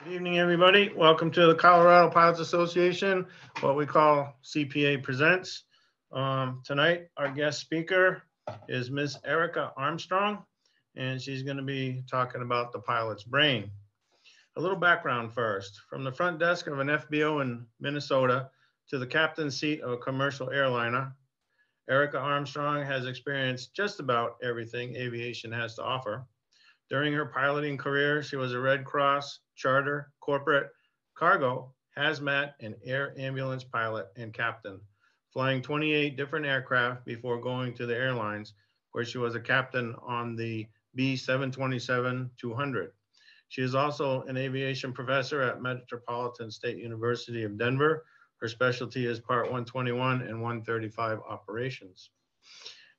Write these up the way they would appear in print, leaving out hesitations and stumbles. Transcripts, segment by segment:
Evening, everybody. Welcome to the Colorado Pilots Association, what we call CPA Presents. Tonight, our guest speaker is Miss Erika Armstrong, and she's going to be talking about the pilot's brain. A little background first. From the front desk of an FBO in Minnesota to the captain's seat of a commercial airliner, Erika Armstrong has experienced just about everything aviation has to offer. During her piloting career, she was a Red Cross, charter, corporate, cargo, hazmat, and air ambulance pilot and captain, flying 28 different aircraft before going to the airlines, where she was a captain on the B-727-200. She is also an aviation professor at Metropolitan State University of Denver. Her specialty is Part 121 and 135 operations.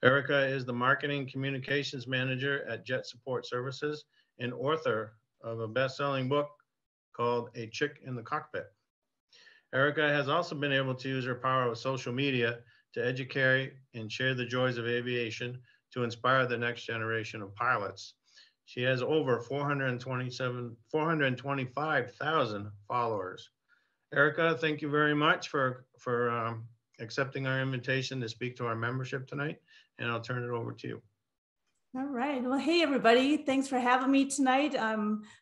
Erika is the marketing communications manager at Jet Support Services and author of a best-selling book called A Chick in the Cockpit. Erika has also been able to use her power of social media to educate and share the joys of aviation to inspire the next generation of pilots. She has over 425,000 followers. Erika, thank you very much for accepting our invitation to speak to our membership tonight, and I'll turn it over to you. All right. Well, hey, everybody. Thanks for having me tonight. I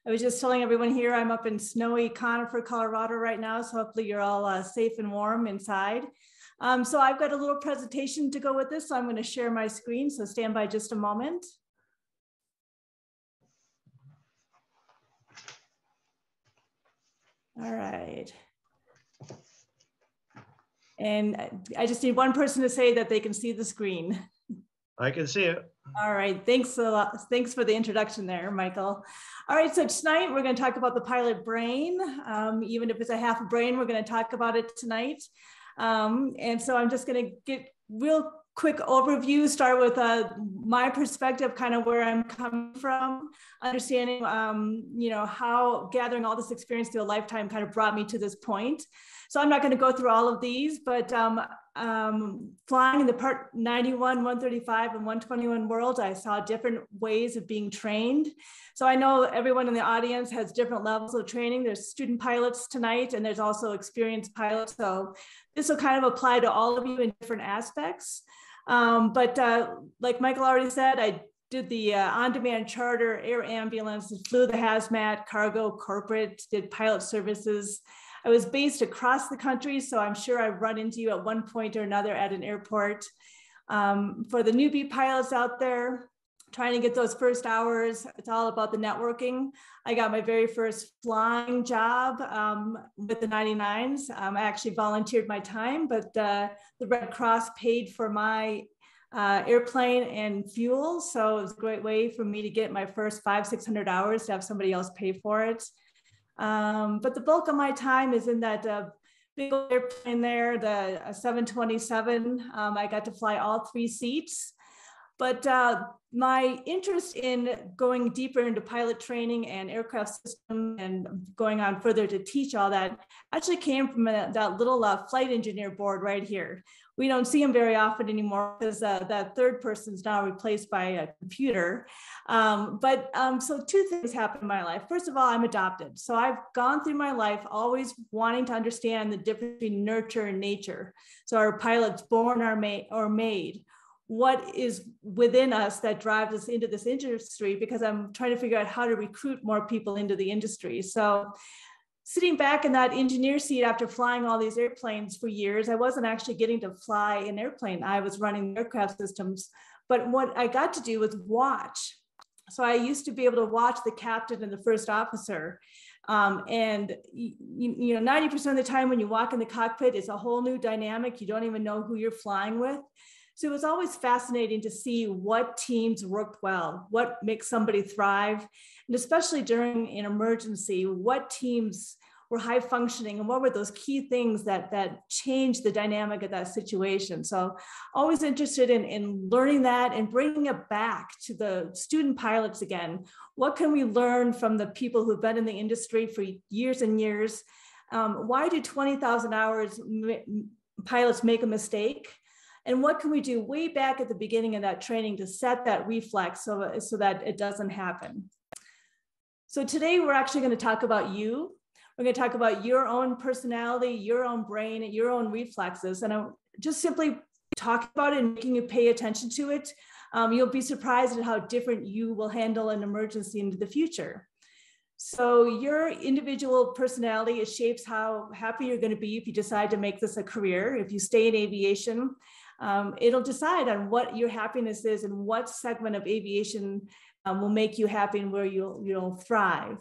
was just telling everyone here, I'm up in snowy Conifer, Colorado right now, so hopefully you're all safe and warm inside. So I've got a little presentation to go with this, so I'm going to share my screen, so stand by just a moment. All right. And I just need one person to say that they can see the screen. I can see it. All right, thanks a lot. Thanks for the introduction there, Michael. All right, so tonight we're going to talk about the pilot brain. Even if it's a half a brain, we're going to talk about it tonight. And so I'm just going to get real quick overview, start with my perspective, kind of where I'm coming from, understanding, you know, how gathering all this experience through a lifetime kind of brought me to this point. So I'm not going to go through all of these, but flying in the Part 91, 135, and 121 world, I saw different ways of being trained. So I know everyone in the audience has different levels of training. There's student pilots tonight, and there's also experienced pilots. So this will kind of apply to all of you in different aspects. Like Michael already said, I did the on-demand charter, air ambulance, flew the hazmat, cargo, corporate, did pilot services. I was based across the country, so I'm sure I've run into you at one point or another at an airport. For the newbie pilots out there, trying to get those first hours, it's all about the networking. I got my very first flying job with the 99s. I actually volunteered my time, but the Red Cross paid for my airplane and fuel. So it was a great way for me to get my first 500-600 hours to have somebody else pay for it. But the bulk of my time is in that big airplane there, the 727. I got to fly all 3 seats. But my interest in going deeper into pilot training and aircraft systems and going on further to teach all that actually came from that little flight engineer board right here. We don't see them very often anymore because that third person is now replaced by a computer. So 2 things happened in my life. First of all, I'm adopted. So I've gone through my life always wanting to understand the difference between nurture and nature. So are pilots born or made? What is within us that drives us into this industry? Because I'm trying to figure out how to recruit more people into the industry. So sitting back in that engineer seat after flying all these airplanes for years, I wasn't actually getting to fly an airplane. I was running aircraft systems, but what I got to do was watch. So I used to be able to watch the captain and the first officer. And you know, 90% of the time when you walk in the cockpit, it's a whole new dynamic. You don't even know who you're flying with. So it was always fascinating to see what teams worked well, what makes somebody thrive, and especially during an emergency, what teams were high functioning and what were those key things that changed the dynamic of that situation. So always interested in learning that and bringing it back to the student pilots again. What can we learn from the people who've been in the industry for years and years? Why do 20,000 hours pilots make a mistake? And what can we do way back at the beginning of that training to set that reflex so that it doesn't happen? So today we're actually going to talk about you. We're going to talk about your own personality, your own brain, and your own reflexes. And I'm just simply talking about it and making you pay attention to it. You'll be surprised at how different you will handle an emergency into the future. So your individual personality, it shapes how happy you're going to be if you decide to make this a career. If you stay in aviation, it'll decide on what your happiness is and what segment of aviation will make you happy and where you'll thrive.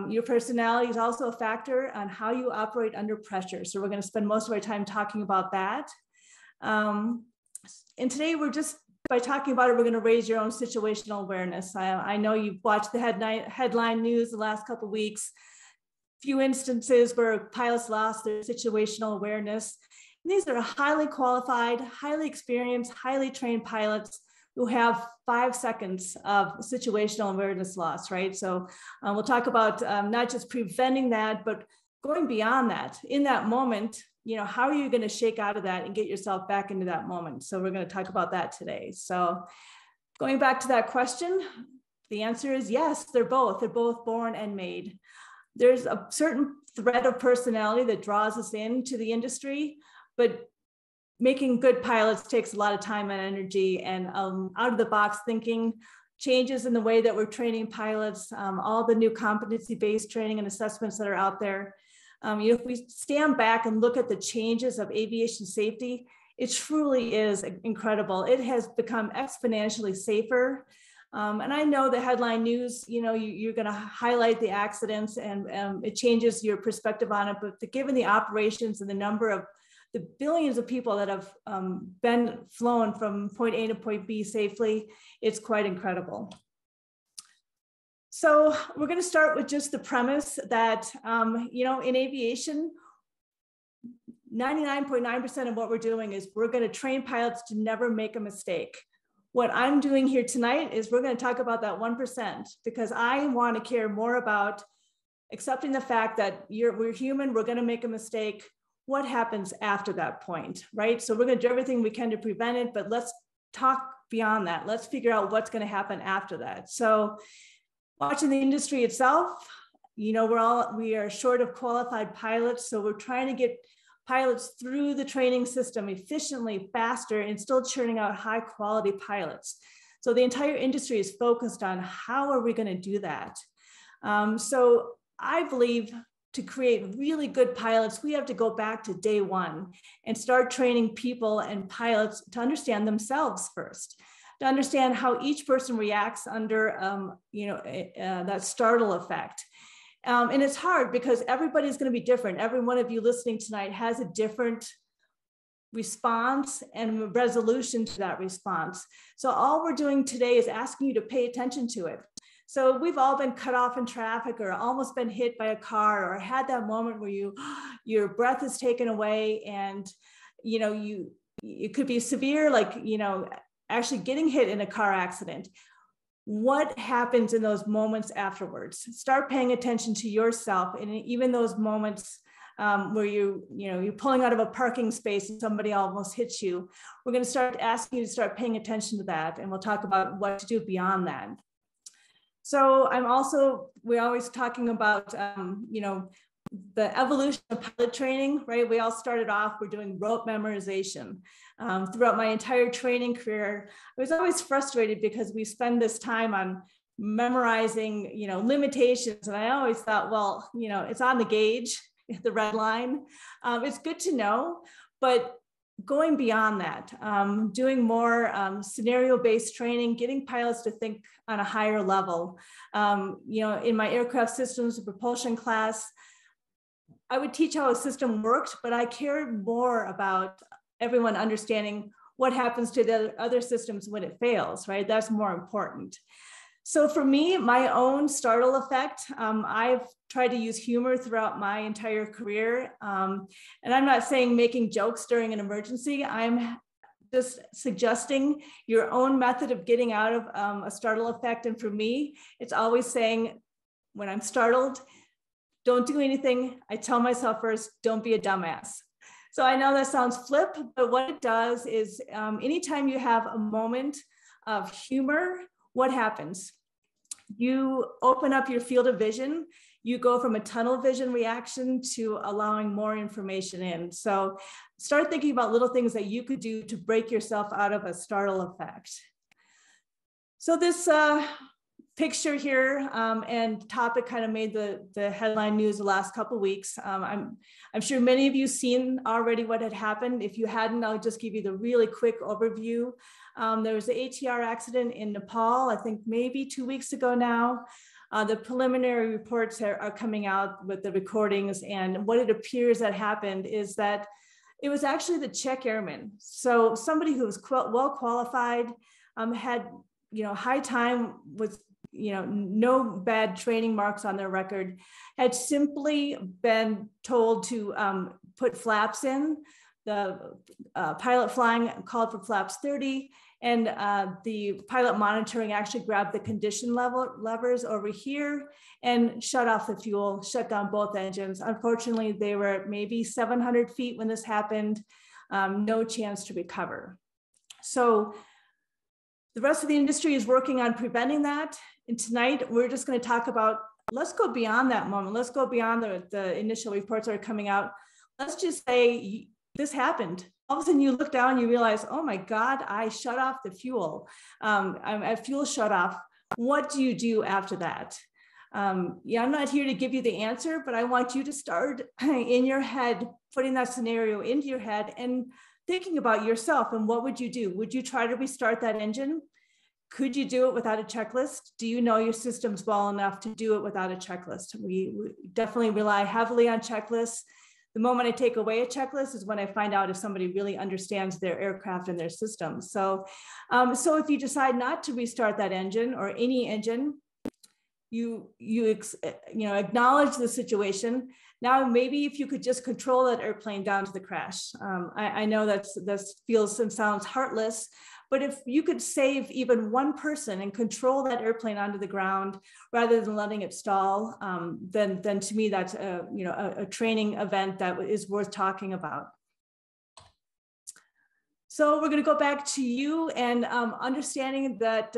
Your personality is also a factor on how you operate under pressure. So we're going to spend most of our time talking about that. And today by talking about it, we're going to raise your own situational awareness. I know you've watched the headline news the last couple of weeks, few instances where pilots lost their situational awareness. And these are highly qualified, highly experienced, highly trained pilots who have 5 seconds of situational awareness loss, right? So we'll talk about not just preventing that, but going beyond that. In that moment, how are you going to shake out of that and get yourself back into that moment? So we're going to talk about that today. So going back to that question, the answer is yes, they're both born and made. There's a certain thread of personality that draws us into the industry, but making good pilots takes a lot of time and energy and out of the box thinking, changes in the way that we're training pilots, all the new competency-based training and assessments that are out there. If we stand back and look at the changes of aviation safety, it truly is incredible. It has become exponentially safer. And I know the headline news, you're going to highlight the accidents and it changes your perspective on it. But given the operations and the number of the billions of people that have been flown from point A to point B safely, it's quite incredible. So we're going to start with just the premise that, in aviation, 99.9% of what we're doing is we're going to train pilots to never make a mistake. What I'm doing here tonight is we're going to talk about that 1% because I want to care more about accepting the fact that we're human, we're going to make a mistake. What happens after that point, right? So we're going to do everything we can to prevent it, but let's talk beyond that. Let's figure out what's going to happen after that. So watching the industry itself, we are short of qualified pilots. So we're trying to get pilots through the training system efficiently, faster, and still churning out high quality pilots. So the entire industry is focused on how are we going to do that? So I believe to create really good pilots, we have to go back to day one and start training people and pilots to understand themselves first, to understand how each person reacts under, that startle effect. And it's hard because everybody's going to be different. Every one of you listening tonight has a different response and resolution to that response. So all we're doing today is asking you to pay attention to it. So we've all been cut off in traffic or almost been hit by a car or had that moment where your breath is taken away and, it could be severe, like, actually getting hit in a car accident. What happens in those moments afterwards? Start paying attention to yourself. And even those moments where you're pulling out of a parking space and somebody almost hits you, we're going to start asking you to start paying attention to that. And we'll talk about what to do beyond that. So we're always talking about, the evolution of pilot training, right? We all started off, we're doing rote memorization. Throughout my entire training career, I was always frustrated because we spend this time on memorizing, limitations. And I always thought, well, it's on the gauge, the red line. It's good to know, but going beyond that, doing more scenario-based training, getting pilots to think on a higher level. In my aircraft systems and propulsion class, I would teach how a system worked, but I cared more about everyone understanding what happens to the other systems when it fails, right? That's more important. So for me, my own startle effect, I've tried to use humor throughout my entire career. And I'm not saying making jokes during an emergency. I'm just suggesting your own method of getting out of a startle effect. And for me, it's always saying, when I'm startled, don't do anything. I tell myself first, don't be a dumbass. So I know that sounds flip, but what it does is anytime you have a moment of humor, what happens? You open up your field of vision. you go from a tunnel vision reaction to allowing more information in. So start thinking about little things that you could do to break yourself out of a startle effect. So this picture here and topic kind of made the headline news the last couple of weeks. I'm sure many of you seen already what had happened. If you hadn't, I'll just give you the really quick overview. There was the ATR accident in Nepal, I think maybe 2 weeks ago now. The preliminary reports are coming out with the recordings, and what it appears that happened is that it was actually the Czech airman. So somebody who was well qualified, had high time with no bad training marks on their record, had simply been told to put flaps in. The pilot flying called for flaps 30, and the pilot monitoring actually grabbed the condition levers over here and shut off the fuel, shut down both engines. Unfortunately, they were maybe 700 feet when this happened, no chance to recover. So the rest of the industry is working on preventing that. And tonight, we're just going to talk about, let's go beyond that moment. Let's go beyond the initial reports that are coming out. Let's just say this happened. All of a sudden you look down, you realize, oh my God, I shut off the fuel. I'm at fuel shut off. What do you do after that? Yeah, I'm not here to give you the answer, but I want you to start in your head, putting that scenario into your head and thinking about yourself and what would you do? Would you try to restart that engine? Could you do it without a checklist? Do you know your systems well enough to do it without a checklist? We definitely rely heavily on checklists. The moment I take away a checklist is when I find out if somebody really understands their aircraft and their systems. So if you decide not to restart that engine or any engine, you acknowledge the situation. Now, maybe if you could just control that airplane down to the crash. I know that feels and sounds heartless, but if you could save even one person and control that airplane onto the ground rather than letting it stall, then to me that's a training event that is worth talking about. So we're going to go back to you and understanding that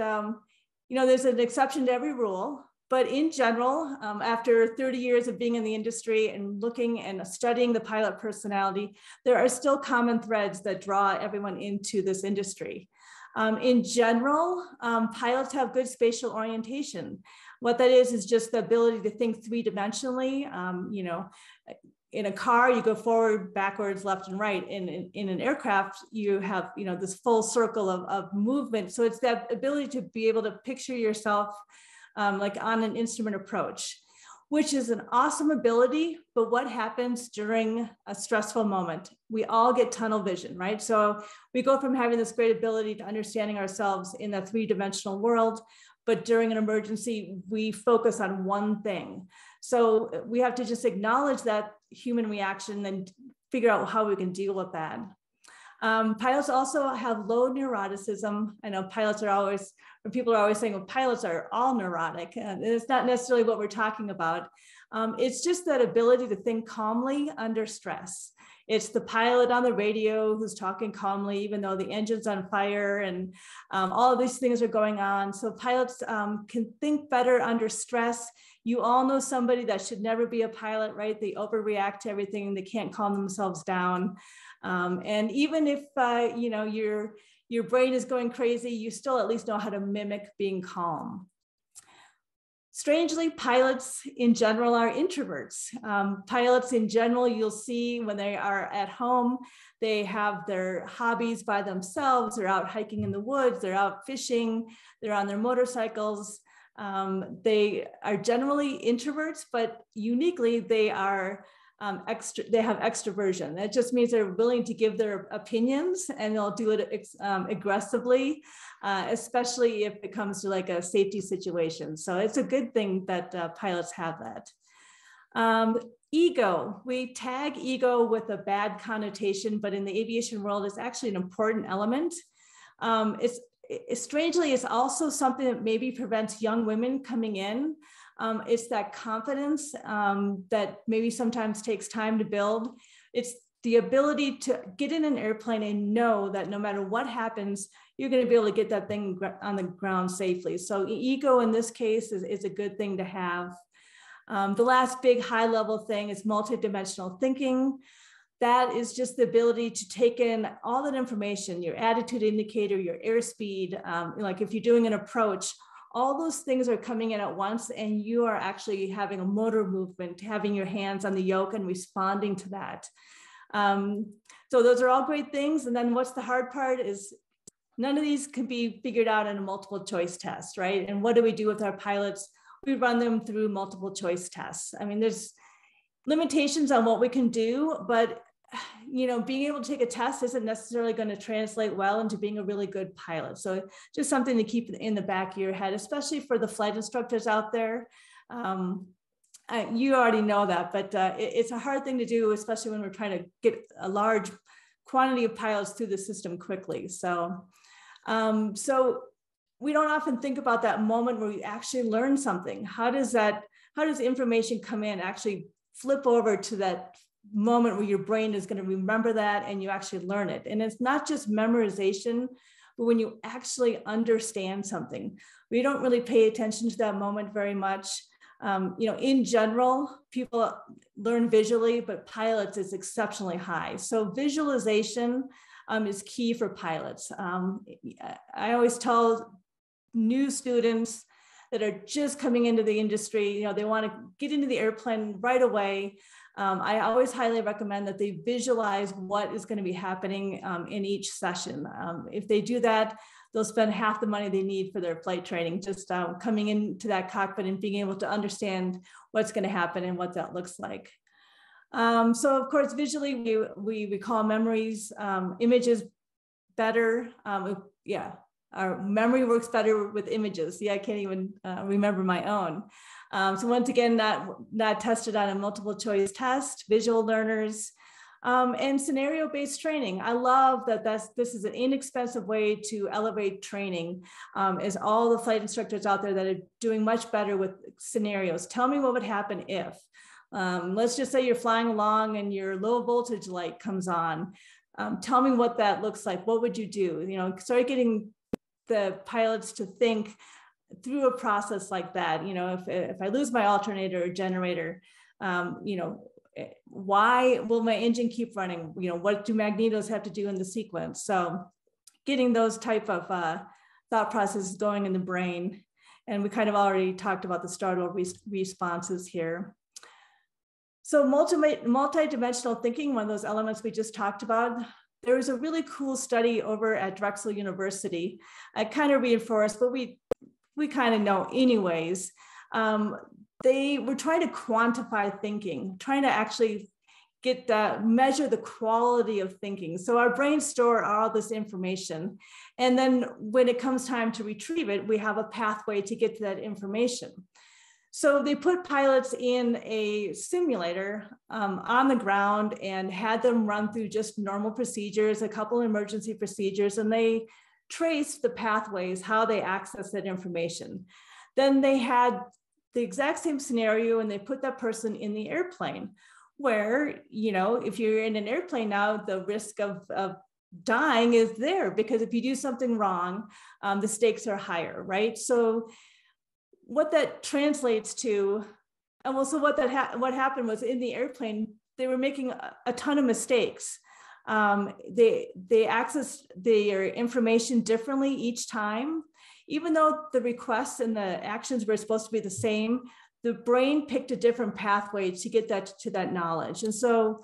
there's an exception to every rule. But in general, after 30 years of being in the industry and looking and studying the pilot personality, there are still common threads that draw everyone into this industry. In general, pilots have good spatial orientation. What that is just the ability to think three-dimensionally. In a car, you go forward, backwards, left, and right. In an aircraft, you have this full circle of movement. So it's that ability to be able to picture yourself like on an instrument approach, which is an awesome ability. But what happens during a stressful moment? We all get tunnel vision, right? So we go from having this great ability to understanding ourselves in a three-dimensional world, but during an emergency, we focus on one thing. So we have to just acknowledge that human reaction and figure out how we can deal with that. Pilots also have low neuroticism. I know pilots are always, or people are always saying, well, pilots are all neurotic. And it's not necessarily what we're talking about. It's just that ability to think calmly under stress. It's the pilot on the radio who's talking calmly, even though the engine's on fire and all of these things are going on. So pilots can think better under stress. You all know somebody that should never be a pilot, right? They overreact to everything. They can't calm themselves down. And even if your brain is going crazy, you still at least know how to mimic being calm. Strangely, pilots in general are introverts. Pilots in general, you'll see when they are at home, they have their hobbies by themselves. They're out hiking in the woods, they're out fishing, they're on their motorcycles. They are generally introverts, but uniquely they are they have extroversion. That just means they're willing to give their opinions and they'll do it aggressively, especially if it comes to like a safety situation. So it's a good thing that pilots have that. Ego, we tag ego with a bad connotation, but in the aviation world, it's actually an important element. Strangely, it's also something that maybe prevents young women coming in. It's that confidence that maybe sometimes takes time to build. It's the ability to get in an airplane and know that no matter what happens, you're going to be able to get that thing on the ground safely. So ego in this case is a good thing to have. The last big high level thing is multidimensional thinking. That is just the ability to take in all that information, your attitude indicator, your airspeed, like if you're doing an approach, all those things are coming in at once, and you are actually having a motor movement, having your hands on the yoke and responding to that. So those are all great things. And then what's the hard part is none of these can be figured out in a multiple choice test, right? And what do we do with our pilots? We run them through multiple choice tests. I mean, there's limitations on what we can do, but being able to take a test isn't necessarily going to translate well into being a really good pilot. So just something to keep in the back of your head, especially for the flight instructors out there. You already know that, but it's a hard thing to do, especially when we're trying to get a large quantity of pilots through the system quickly. So we don't often think about that moment where we actually learn something. How does information come in, actually flip over to that moment where your brain is going to remember that and you actually learn it? And it's not just memorization, but when you actually understand something. We don't really pay attention to that moment very much. In general, people learn visually, but pilots is exceptionally high. So visualization is key for pilots. I always tell new students that are just coming into the industry, they want to get into the airplane right away. I always highly recommend that they visualize what is going to be happening in each session. If they do that, they'll spend half the money they need for their flight training, just coming into that cockpit and being able to understand what's going to happen and what that looks like. So of course, visually, we recall memories, images better. Our memory works better with images. I can't even remember my own. So once again, not tested on a multiple choice test, visual learners, and scenario-based training. I love that this is an inexpensive way to elevate training, as all the flight instructors out there that are doing much better with scenarios. Tell me what would happen if. Let's just say you're flying along and your low voltage light comes on. Tell me what that looks like. What would you do? Start getting the pilots to think through a process like that. If I lose my alternator or generator, why will my engine keep running? What do magnetos have to do in the sequence? So getting those type of thought processes going in the brain. And we kind of already talked about the startle responses here. So multidimensional thinking, one of those elements we just talked about, there was a really cool study over at Drexel University. I kind of reinforced, but we kind of know anyways. They were trying to quantify thinking, trying to actually measure the quality of thinking. So our brains store all this information. And then when it comes time to retrieve it, we have a pathway to get to that information. So they put pilots in a simulator on the ground and had them run through just normal procedures, a couple emergency procedures, and they traced the pathways, how they access that information. Then they had the exact same scenario and they put that person in the airplane where, if you're in an airplane now, the risk of dying is there because if you do something wrong, the stakes are higher, right? So what that translates to, what happened was in the airplane, they were making a ton of mistakes. They accessed their information differently each time. Even though the requests and the actions were supposed to be the same, the brain picked a different pathway to get to that knowledge. And so,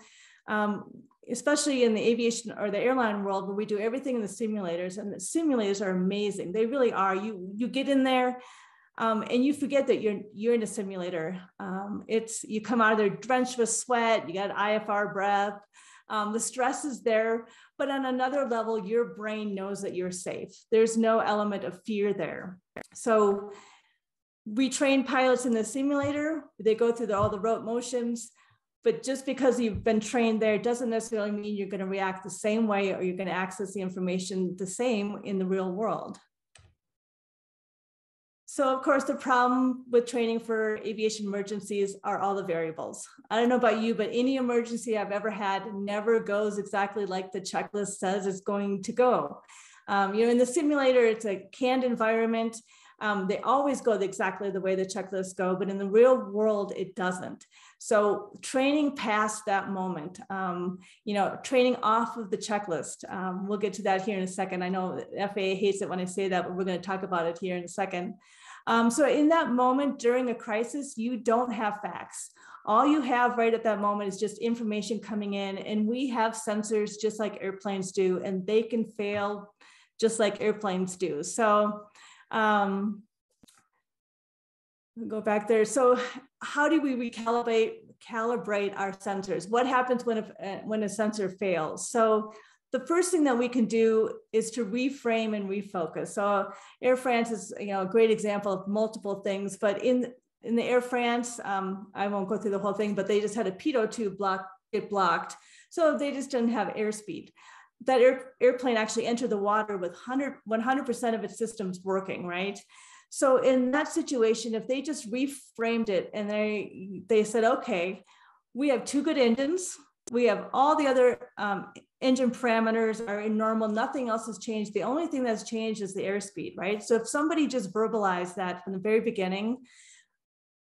especially in the aviation or the airline world, where we do everything in the simulators, and the simulators are amazing. They really are. You get in there, and you forget that you're in a simulator. You come out of there drenched with sweat, you got IFR breath, the stress is there, but on another level, your brain knows that you're safe. There's no element of fear there. So we train pilots in the simulator, they go through all the rote motions, but just because you've been trained there doesn't necessarily mean you're going to react the same way or you're going to access the information the same in the real world. So of course, the problem with training for aviation emergencies are all the variables. I don't know about you, but any emergency I've ever had never goes exactly like the checklist says it's going to go. In the simulator, it's a canned environment. They always go exactly the way the checklists go, but in the real world, it doesn't. So training past that moment, training off of the checklist. We'll get to that here in a second. I know FAA hates it when I say that, but we're going to talk about it here in a second. So in that moment during a crisis, you don't have facts. All you have right at that moment is just information coming in, and we have sensors just like airplanes do, and they can fail just like airplanes do. So go back there. So how do we calibrate our sensors? What happens when a sensor fails? So the first thing that we can do is to reframe and refocus. So Air France is a great example of multiple things, but in the Air France, I won't go through the whole thing, but they just had a pitot tube get blocked. So they just didn't have airspeed. That airplane actually entered the water with 100% of its systems working, right? So in that situation, if they just reframed it and they said, okay, we have 2 good engines, we have all the other engine parameters are normal, nothing else has changed. The only thing that's changed is the airspeed, right? So if somebody just verbalized that from the very beginning,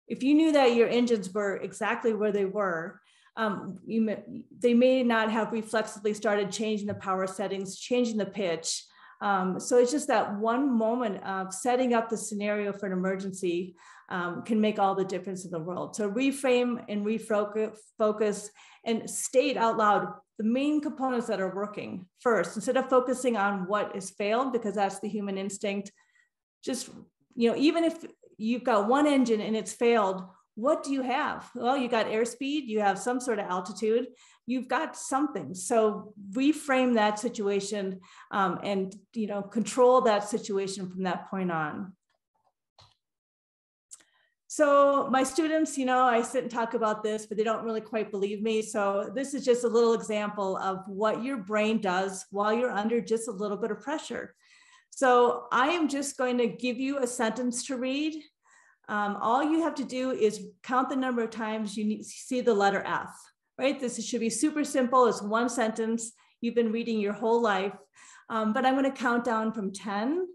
if you knew that your engines were exactly where they were, they may not have reflexively started changing the power settings, changing the pitch. So it's just that one moment of setting up the scenario for an emergency can make all the difference in the world. So reframe and refocus and state out loud the main components that are working first, instead of focusing on what is failed, because that's the human instinct. Just, even if you've got one engine and it's failed, what do you have? Well, you got airspeed, you have some sort of altitude, you've got something. So reframe that situation and control that situation from that point on. So my students, I sit and talk about this, but they don't really quite believe me. So this is just a little example of what your brain does while you're under just a little bit of pressure. So I am just going to give you a sentence to read. All you have to do is count the number of times you see the letter F, right? This should be super simple. It's one sentence. You've been reading your whole life, but I'm going to count down from 10.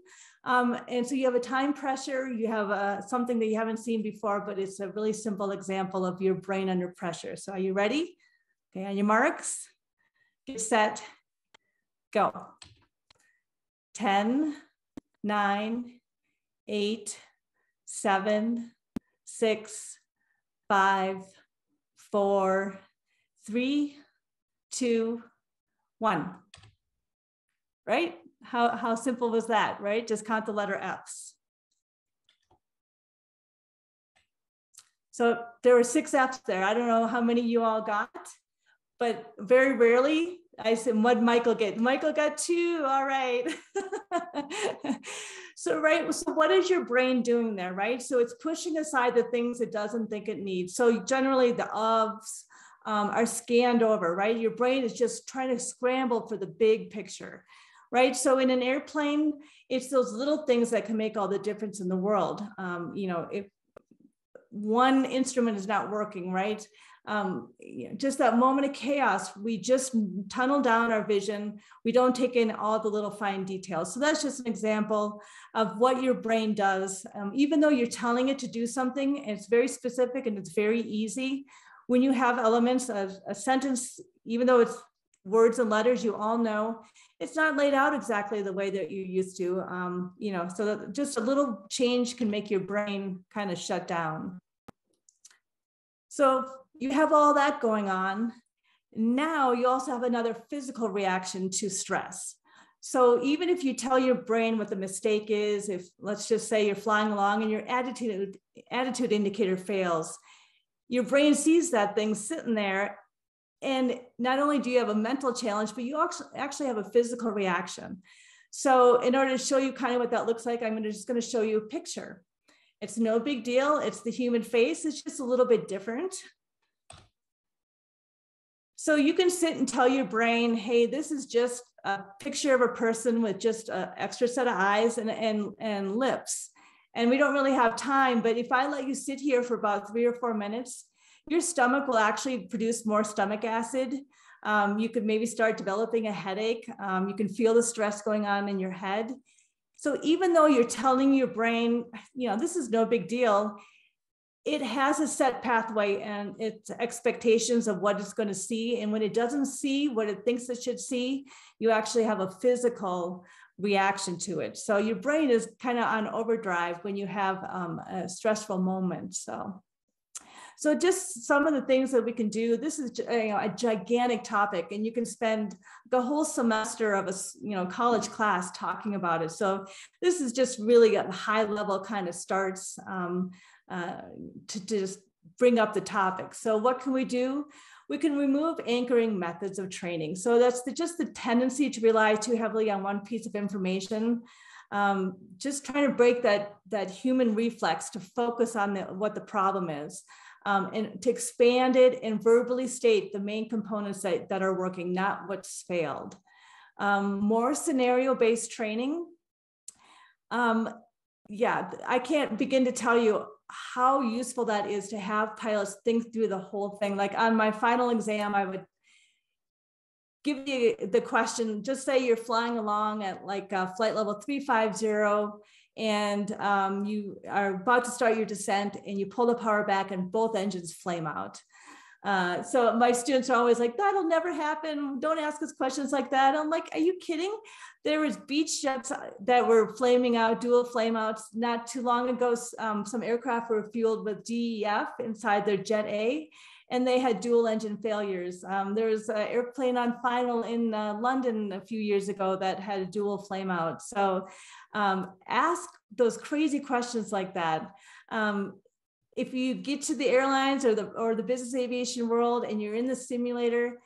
And so you have a time pressure, you have something that you haven't seen before, but it's a really simple example of your brain under pressure. So are you ready? Okay, on your marks, get set, go. 10, 9, 8, 7, 6, 5, 4, 3, 2, 1. Right? How simple was that, right? Just count the letter F's. So there were 6 F's there. I don't know how many you all got, but very rarely I said, what did Michael get? Michael got 2, all right. So what is your brain doing there, right? So it's pushing aside the things it doesn't think it needs. So generally the ofs are scanned over, right? Your brain is just trying to scramble for the big picture. Right. So in an airplane, it's those little things that can make all the difference in the world. If one instrument is not working, right? Just that moment of chaos, we just tunnel down our vision. We don't take in all the little fine details. So that's just an example of what your brain does. Even though you're telling it to do something, and it's very specific and it's very easy, when you have elements of a sentence, even though it's words and letters, you all know, it's not laid out exactly the way that you're used to, so that just a little change can make your brain kind of shut down. So you have all that going on. Now you also have another physical reaction to stress. So even if you tell your brain what the mistake is, if let's just say you're flying along and your attitude indicator fails, your brain sees that thing sitting there. And not only do you have a mental challenge, but you actually have a physical reaction. So in order to show you kind of what that looks like, I'm just going to show you a picture. It's no big deal. It's the human face. It's just a little bit different. So you can sit and tell your brain, hey, this is just a picture of a person with just an extra set of eyes and lips. And we don't really have time, but if I let you sit here for about 3 or 4 minutes, your stomach will actually produce more stomach acid. You could maybe start developing a headache. You can feel the stress going on in your head. So even though you're telling your brain, this is no big deal, it has a set pathway and its expectations of what it's going to see. And when it doesn't see what it thinks it should see, you actually have a physical reaction to it. So your brain is kind of on overdrive when you have a stressful moment. So just some of the things that we can do. This is a gigantic topic, and you can spend the whole semester of a college class talking about it. So this is just really a high level kind of starts to just bring up the topic. So what can we do? We can remove anchoring methods of training. So that's just the tendency to rely too heavily on one piece of information. Just trying to break that human reflex to focus on what the problem is. And to expand it and verbally state the main components that are working, not what's failed. More scenario-based training. I can't begin to tell you how useful that is to have pilots think through the whole thing. Like on my final exam, I would give you the question, just say you're flying along at like flight level 350, and you are about to start your descent, and you pull the power back and both engines flame out. So my students are always like, that'll never happen. Don't ask us questions like that. I'm like, are you kidding? There was Beach jets that were flaming out, dual flame outs. Not too long ago, some aircraft were fueled with DEF inside their Jet A, and they had dual engine failures. There was an airplane on final in London a few years ago that had a dual flame out. So ask those crazy questions like that. If you get to the airlines or the business aviation world and you're in the simulator,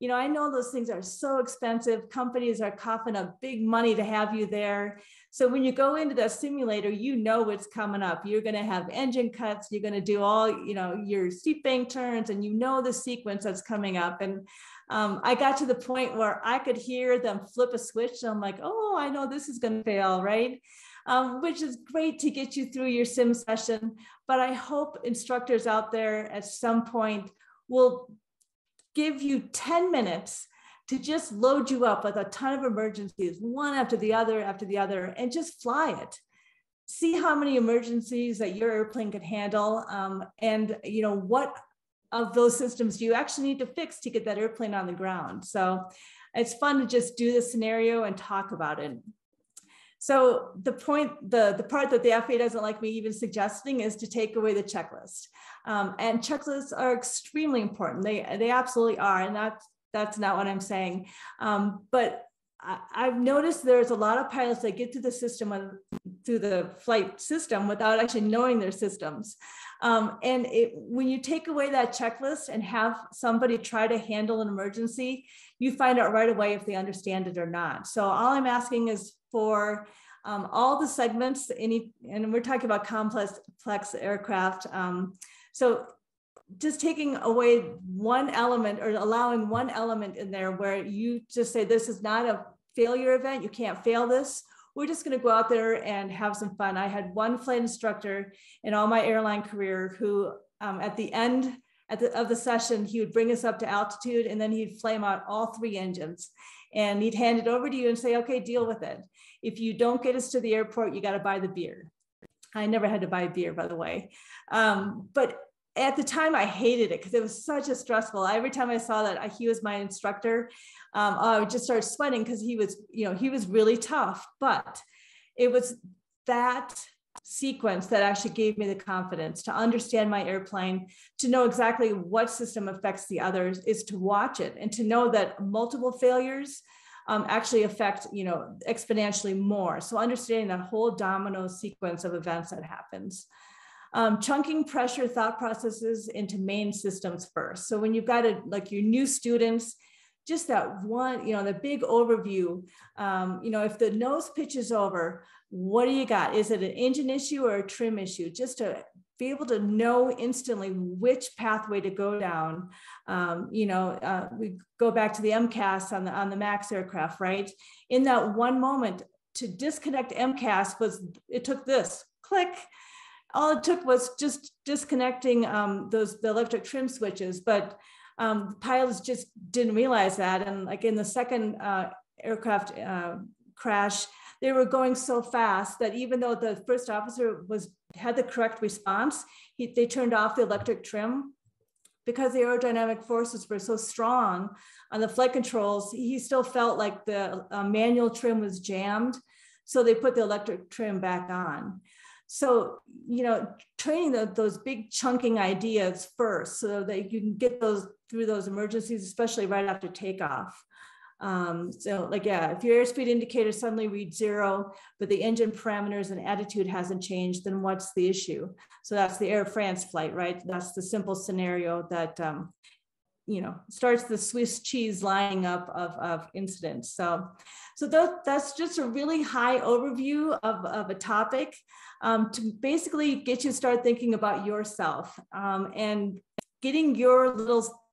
I know those things are so expensive. Companies are coughing up big money to have you there. So when you go into the simulator, what's coming up. You're going to have engine cuts. You're going to do all, your seat bank turns, and the sequence that's coming up. And I got to the point where I could hear them flip a switch. And I'm like, oh, I know this is going to fail, right? Which is great to get you through your sim session. But I hope instructors out there at some point will give you 10 minutes to just load you up with a ton of emergencies, one after the other, and just fly it. See how many emergencies that your airplane could handle, and what of those systems do you actually need to fix to get that airplane on the ground. So it's fun to just do the scenario and talk about it. So the part that the FAA doesn't like me even suggesting is to take away the checklist. And checklists are extremely important. They absolutely are, and that's not what I'm saying. But I've noticed there's a lot of pilots that get through the flight system without actually knowing their systems. And when you take away that checklist and have somebody try to handle an emergency, you find out right away if they understand it or not. So all I'm asking is for all the segments, and we're talking about complex aircraft. So just taking away one element or allowing one element in there where you just say, this is not a failure event, you can't fail this. We're just going to go out there and have some fun. I had one flight instructor in all my airline career who at the end of the session, he would bring us up to altitude, and then he'd flame out all 3 engines, and he'd hand it over to you and say, okay, deal with it. If you don't get us to the airport, you got to buy the beer. I never had to buy beer, by the way. But at the time I hated it because it was such a stressful. Every time I saw that he was my instructor, I would just start sweating because he was really tough. But it was that sequence that actually gave me the confidence to understand my airplane, to know exactly what system affects the others, is to watch it and to know that multiple failures actually affect, exponentially more. So understanding that whole domino sequence of events that happens. Chunking pressure thought processes into main systems first. So when you've got your new students, just that one, the big overview, if the nose pitches over, what do you got? Is it an engine issue or a trim issue? Just to be able to know instantly which pathway to go down. We go back to the MCAS on the MAX aircraft, right? In that one moment to disconnect MCAS it took this click. All it took was just disconnecting the electric trim switches, but pilots just didn't realize that. And like in the second aircraft crash, they were going so fast that even though the first officer had the correct response, they turned off the electric trim. Because the aerodynamic forces were so strong on the flight controls, he still felt like the manual trim was jammed. So they put the electric trim back on. So, you know, training those big chunking ideas first so that you can get those through those emergencies, especially right after takeoff. So like, yeah, if your airspeed indicator suddenly reads 0, but the engine parameters and attitude hasn't changed, then what's the issue? So that's the Air France flight, right? That's the simple scenario that, you know, starts the Swiss cheese lining up of incidents. So that's just a really high overview of a topic to basically get you to start thinking about yourself and getting your little,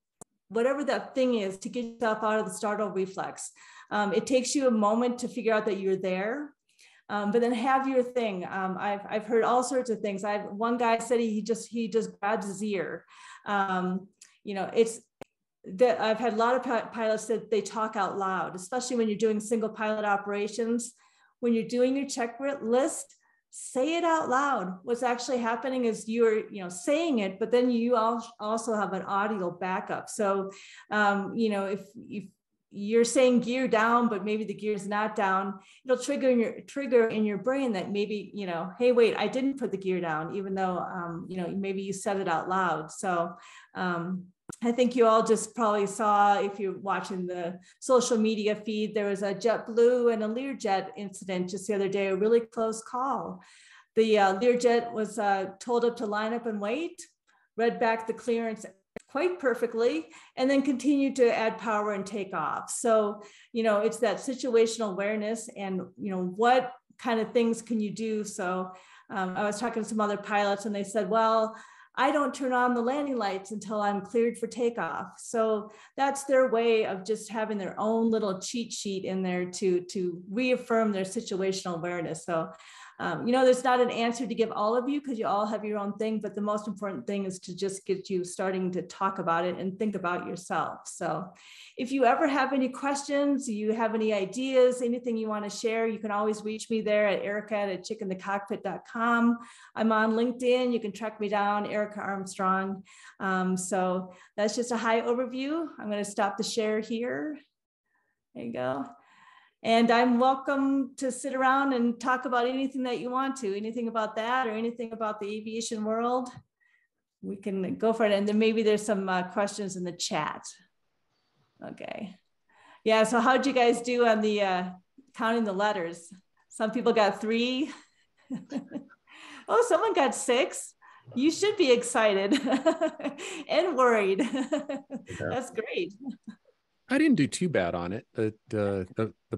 whatever that thing is, to get yourself out of the startle reflex. It takes you a moment to figure out that you're there, but then have your thing. I've heard all sorts of things. One guy said he just grabs his ear. You know, it's that I've had a lot of pilots that they talk out loud, especially when you're doing single pilot operations. When you're doing your checklist, say it out loud. What's actually happening is you're, you know, saying it, but then you also have an audio backup. So, you know, if you're saying gear down, but maybe the gear is not down, it'll trigger in your brain that maybe, you know, hey, wait, I didn't put the gear down, even though, you know, maybe you said it out loud. So, I think you all just probably saw, if you're watching the social media feed, there was a JetBlue and a Learjet incident just the other day, a really close call. The Learjet was told up to line up and wait, read back the clearance quite perfectly, and then continued to add power and take off. So, you know, it's that situational awareness and, you know, what kind of things can you do? So I was talking to some other pilots and they said, well, I don't turn on the landing lights until I'm cleared for takeoff. So that's their way of just having their own little cheat sheet in there to reaffirm their situational awareness. So, you know, there's not an answer to give all of you because you all have your own thing, but the most important thing is to just get you starting to talk about it and think about yourself. So if you ever have any questions, you have any ideas, anything you want to share, you can always reach me there at Erika@chickenthecockpit.com. I'm on LinkedIn. You can track me down, Erika Armstrong. So that's just a high overview. I'm going to stop the share here. There you go. And I'm welcome to sit around and talk about anything that you want to, anything about that or anything about the aviation world. We can go for it. And then maybe there's some questions in the chat. Okay. Yeah, so how'd you guys do on the counting the letters? Some people got 3. Oh, someone got 6. You should be excited and worried. That's great. I didn't do too bad on it. The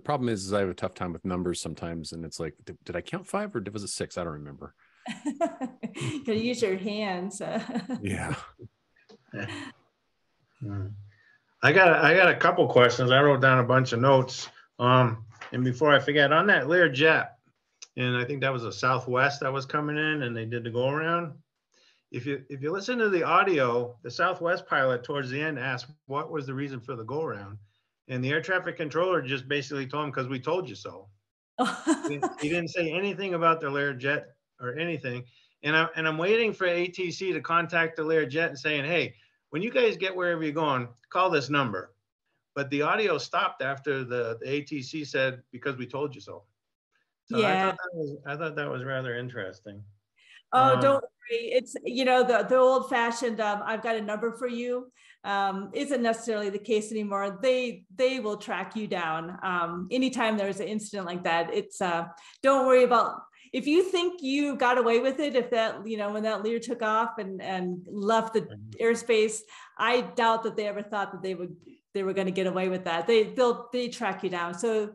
problem is I have a tough time with numbers sometimes, and it's like, did I count 5 or was it 6? I don't remember. You can use your hands. Yeah. I got a couple questions. I wrote down a bunch of notes. And before I forget, on that Learjet, and I think that was a Southwest that was coming in, and they did the go around. If you listen to the audio, the Southwest pilot towards the end asked what was the reason for the go around, and the air traffic controller just basically told him, because we told you so. He didn't say anything about the Learjet or anything. And I'm waiting for ATC to contact the Learjet and saying, hey, when you guys get wherever you're going, call this number. But the audio stopped after the ATC said, because we told you so. So yeah. I thought that was rather interesting. Oh, don't worry. It's, you know, the old fashioned, I've got a number for you, isn't necessarily the case anymore. They will track you down. Anytime there's an incident like that, it's, don't worry about, if you think you got away with it, if that, you know, when that Lear took off and left the airspace, I doubt that they ever thought that they were going to get away with that. They track you down. So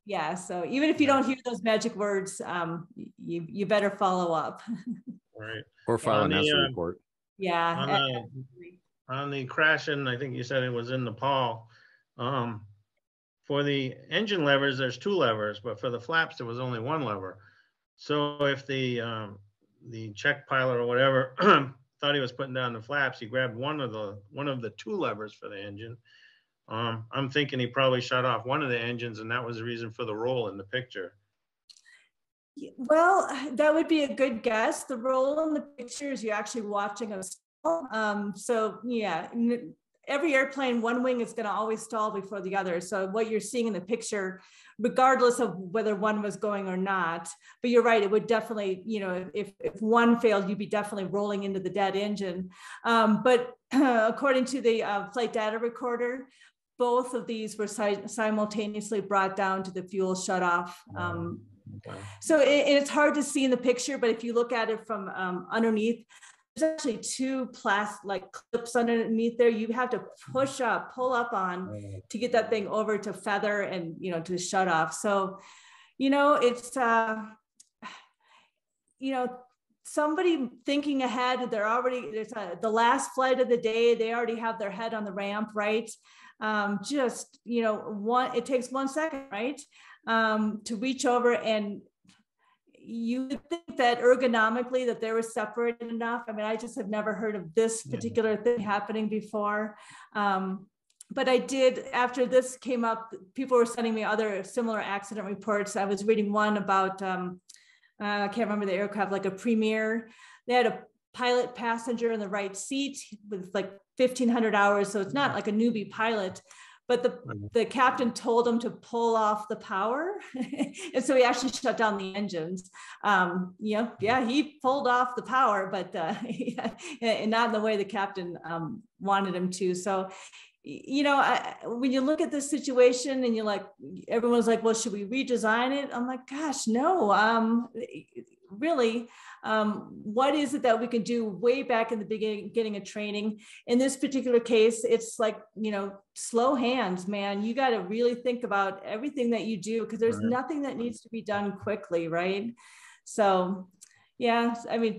yeah, so even if you don't hear those magic words, you better follow up. Right. Or file an answer report. Yeah. On the crash, and I think you said it was in Nepal. For the engine levers, there's 2 levers, but for the flaps, there was only 1 lever. So if the check pilot or whatever thought he was putting down the flaps, he grabbed one of the 2 levers for the engine. I'm thinking he probably shut off one of the engines, and that was the reason for the roll in the picture. Well, that would be a good guess. The role in the picture is you're actually watching a stall. So yeah, every airplane, one wing is going to always stall before the other. So what you're seeing in the picture, regardless of whether one was going or not, but you're right, it would definitely, if one failed, you'd be definitely rolling into the dead engine. But according to the flight data recorder, both of these were simultaneously brought down to the fuel shutoff. Okay. So it's hard to see in the picture, but if you look at it from underneath, there's actually two plastic clips underneath there. You have to pull up on to get that thing over to feather and, to shut off. So, it's, somebody thinking ahead, there's the last flight of the day, they already have their head on the ramp, right? It takes 1 second, right? To reach over, and you would think that ergonomically that they were separated enough. I mean, I just have never heard of this particular thing happening before. But I did, after this came up, people were sending me other similar accident reports. I was reading one about, I can't remember the aircraft, like a Premier. They had a pilot passenger in the right seat with like 1,500 hours. So it's not like a newbie pilot. But the captain told him to pull off the power. And so he actually shut down the engines. He pulled off the power, but and not in the way the captain wanted him to. So, when you look at this situation and everyone's like, well, should we redesign it? I'm like, gosh, no, really. What is it that we can do way back in the beginning of training? In this particular case, it's like, slow hands, man. You got to really think about everything that you do, because there's nothing that needs to be done quickly, right? So, yeah, I mean,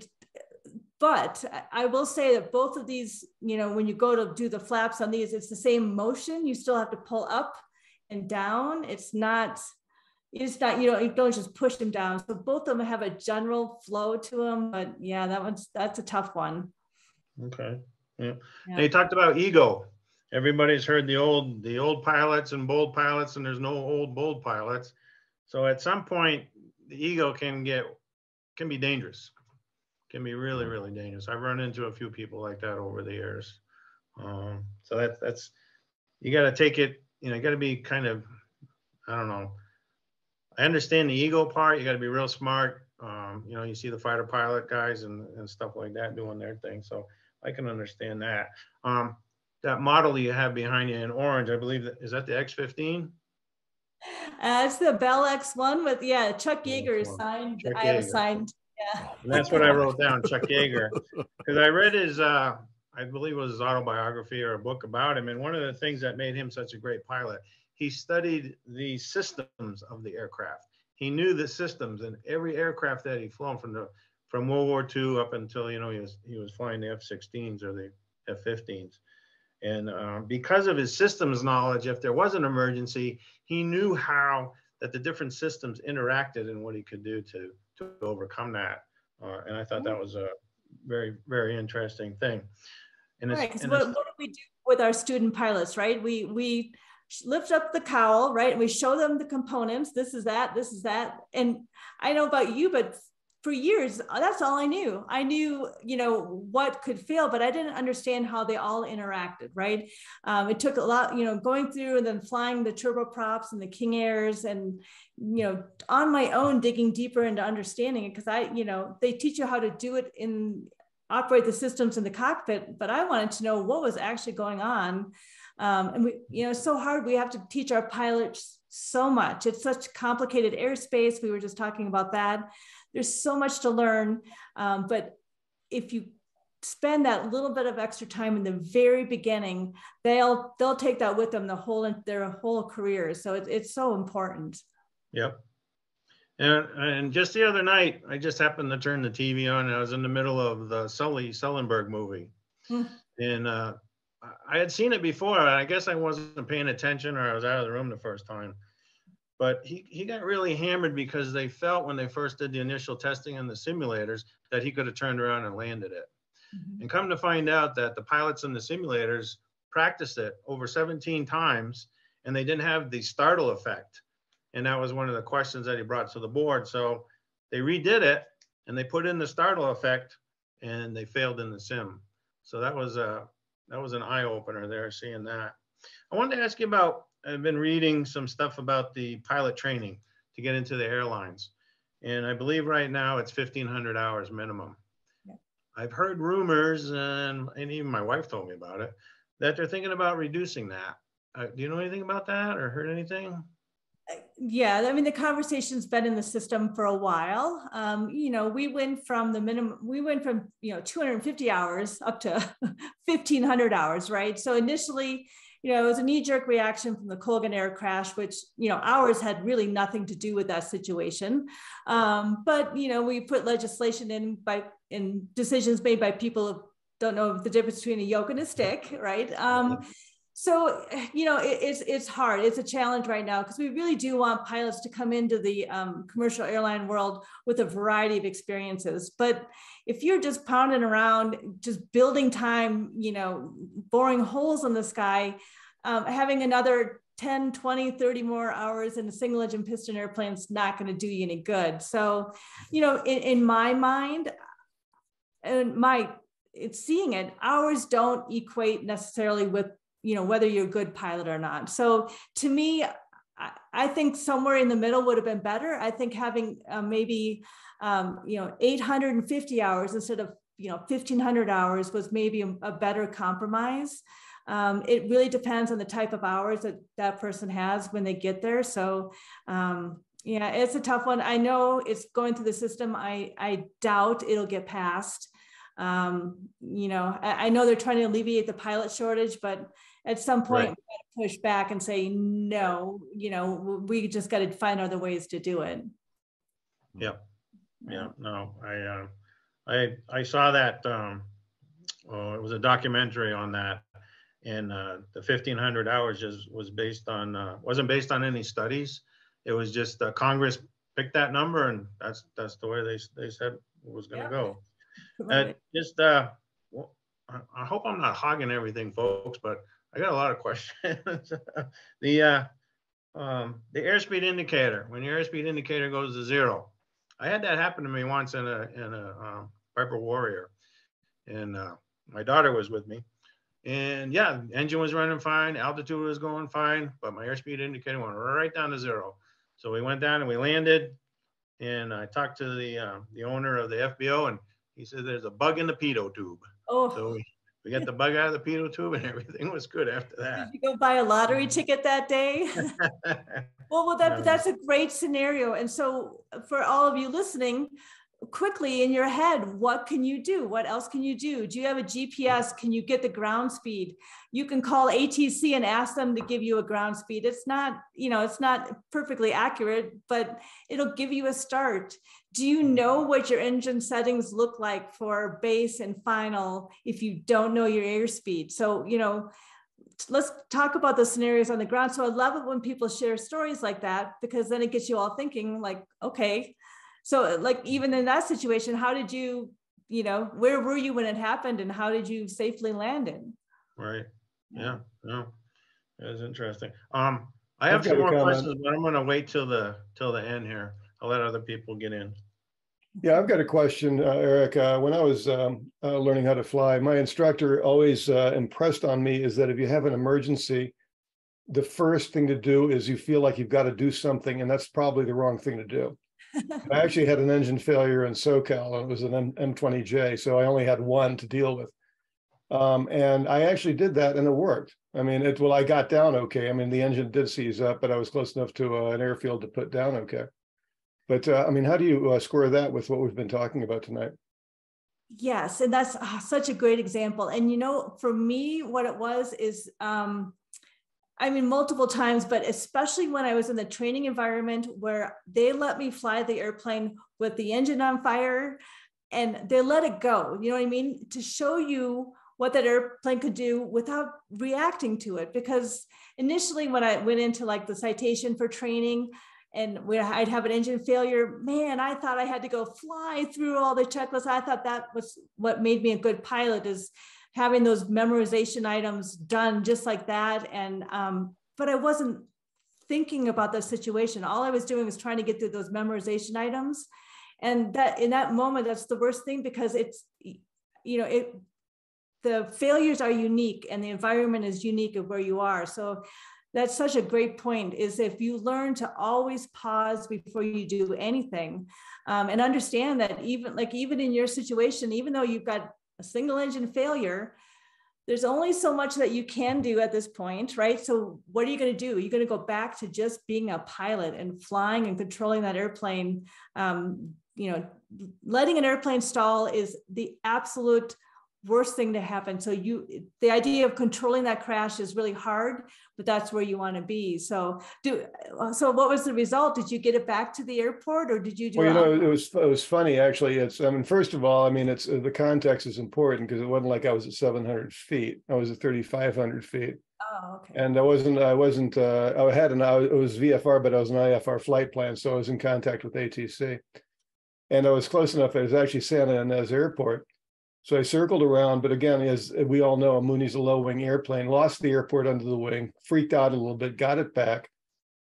but I will say that both of these, when you go to do the flaps on these, it's the same motion. You still have to pull up and down. It's not, you don't just push them down. So both of them have a general flow to them, but yeah, that's a tough one. Okay. Yeah. Now you talked about ego. Everybody's heard the old pilots and bold pilots, and there's no old bold pilots. So at some point, the ego can be dangerous. Can be really, really dangerous. I've run into a few people like that over the years. So that's you got to take it. You got to be kind of, I don't know. I understand the ego part. You got to be real smart. You see the fighter pilot guys and stuff like that doing their thing. So I can understand that. That model you have behind you in orange, I believe is that the X-15? It's the Bell X1 with Chuck Yeager is signed. Chuck I have a Yeager. signed. Yeah. And that's what I wrote down, Chuck Yeager, because I read his, I believe it was his autobiography or a book about him. And one of the things that made him such a great pilot, he studied the systems of the aircraft. He knew the systems, and every aircraft that he'd flown from World War II up until, he was flying the F-16s or the F-15s. And because of his systems knowledge, if there was an emergency, he knew how that the different systems interacted and what he could do to overcome that. And I thought that was a very, very interesting thing. And right, because what do we do with our student pilots, right? We lift up the cowl, right? And we show them the components. This is that. And I know about you, but for years, that's all I knew. I knew, what could fail, but I didn't understand how they all interacted, right? It took a lot, going through and then flying the turboprops and the King Airs and, on my own, digging deeper into understanding it. Because they teach you how to do it operate the systems in the cockpit, but I wanted to know what was actually going on. And we, it's so hard. We have to teach our pilots so much. It's such complicated airspace. We were just talking about that. There's so much to learn. But if you spend that little bit of extra time in the very beginning, they'll take that with them their whole career. So it's so important. Yep. And just the other night, I just happened to turn the TV on, and I was in the middle of the Sullenberg movie. And I had seen it before, and I guess I wasn't paying attention, or I was out of the room the first time. But he got really hammered because they felt when they first did the initial testing in the simulators that he could have turned around and landed it. And come to find out that the pilots in the simulators practiced it over 17 times, and they didn't have the startle effect. And that was one of the questions that he brought to the board. So they redid it and they put in the startle effect and they failed in the sim. So that was an eye opener there, seeing that. I wanted to ask you about, I've been reading some stuff about the pilot training to get into the airlines. And I believe right now it's 1,500 hours minimum. Yeah. I've heard rumors, and even my wife told me about it, that they're thinking about reducing that. Do you know anything about that or heard anything? Yeah, I mean, the conversation's been in the system for a while. We went from 250 hours up to 1,500 hours, right? So initially, it was a knee-jerk reaction from the Colgan Air crash, which, hours had really nothing to do with that situation. But we put legislation in decisions made by people who don't know the difference between a yoke and a stick, right? So, it's hard. It's a challenge right now because we really do want pilots to come into the commercial airline world with a variety of experiences. But if you're just pounding around, just building time, boring holes in the sky, having another 10, 20, 30 more hours in a single engine piston airplane is not going to do you any good. So, in my mind, and it's seeing it, hours don't equate necessarily with whether you're a good pilot or not. So to me, I think somewhere in the middle would have been better. I think having maybe 850 hours instead of 1,500 hours was maybe a better compromise. It really depends on the type of hours that person has when they get there. So yeah, it's a tough one. I know it's going through the system. I doubt it'll get passed. I know they're trying to alleviate the pilot shortage, but at some point, right, we got to push back and say, no, we just got to find other ways to do it. Yeah. No, I saw that. It was a documentary on that, and the 1,500 hours was based on wasn't based on any studies. It was just Congress picked that number, and that's the way they said it was going to go. Right. I hope I'm not hogging everything, folks, but I got a lot of questions. The airspeed indicator, when your airspeed indicator goes to 0, I had that happen to me once in a Piper Warrior, and my daughter was with me, and yeah, engine was running fine, altitude was going fine, but my airspeed indicator went right down to 0. So we went down and we landed, and I talked to the owner of the FBO, and he said there's a bug in the pitot tube. Oh. So we got the bug out of the pitot tube, and everything was good after that. Did you go buy a lottery ticket that day? Well, that's a great scenario. And so for all of you listening, quickly in your head, what can you do? What else can you do? Do you have a GPS? Can you get the ground speed? You can call ATC and ask them to give you a ground speed. It's not, it's not perfectly accurate, but it'll give you a start. Do you know what your engine settings look like for base and final if you don't know your airspeed? So, let's talk about the scenarios on the ground. So I love it when people share stories like that, because then it gets you all thinking like, okay, so like even in that situation, how did you, where were you when it happened, and how did you safely land it? Right. Yeah. No, that was interesting. I have some more questions, but I'm going to wait till the end here. I'll let other people get in. Yeah, I've got a question, Erika. When I was learning how to fly, my instructor always impressed on me is that if you have an emergency, the first thing to do is you feel like you've got to do something, and that's probably the wrong thing to do. I actually had an engine failure in SoCal, and it was an M20J, so I only had one to deal with. And I actually did that, and it worked. I mean, I got down okay. I mean, the engine did seize up, but I was close enough to an airfield to put down okay. But I mean, how do you square that with what we've been talking about tonight? Yes, and that's such a great example. And for me, what it was is, I mean, multiple times, but especially when I was in the training environment where they let me fly the airplane with the engine on fire, and they let it go. You know what I mean? To show you what that airplane could do without reacting to it. Because initially, when I went into like the citation for training, and where I'd have an engine failure, man, I thought I had to go fly through all the checklists. I thought that was what made me a good pilot, is having those memorization items done just like that. And, but I wasn't thinking about the situation. All I was doing was trying to get through those memorization items. And that in that moment, that's the worst thing, because it's, the failures are unique and the environment is unique of where you are. So that's such a great point, is if you learn to always pause before you do anything, and understand that even in your situation, even though you've got a single engine failure, there's only so much that you can do at this point, right? So what are you going to do? You're going to go back to just being a pilot and flying and controlling that airplane. Letting an airplane stall is the absolute worst thing to happen. So the idea of controlling that crash is really hard, but that's where you want to be. So what was the result? Did you get it back to the airport, or did you do? Well, it was funny, actually. First of all, it's the context is important, because it wasn't like I was at 700 feet. I was at 3,500 feet. Oh, okay. And it was VFR, but I was an IFR flight plan. So I was in contact with ATC, and I was close enough. I was actually Santa Ynez Airport. So I circled around, but again, as we all know, a Mooney's a low wing airplane, lost the airport under the wing, freaked out a little bit, got it back.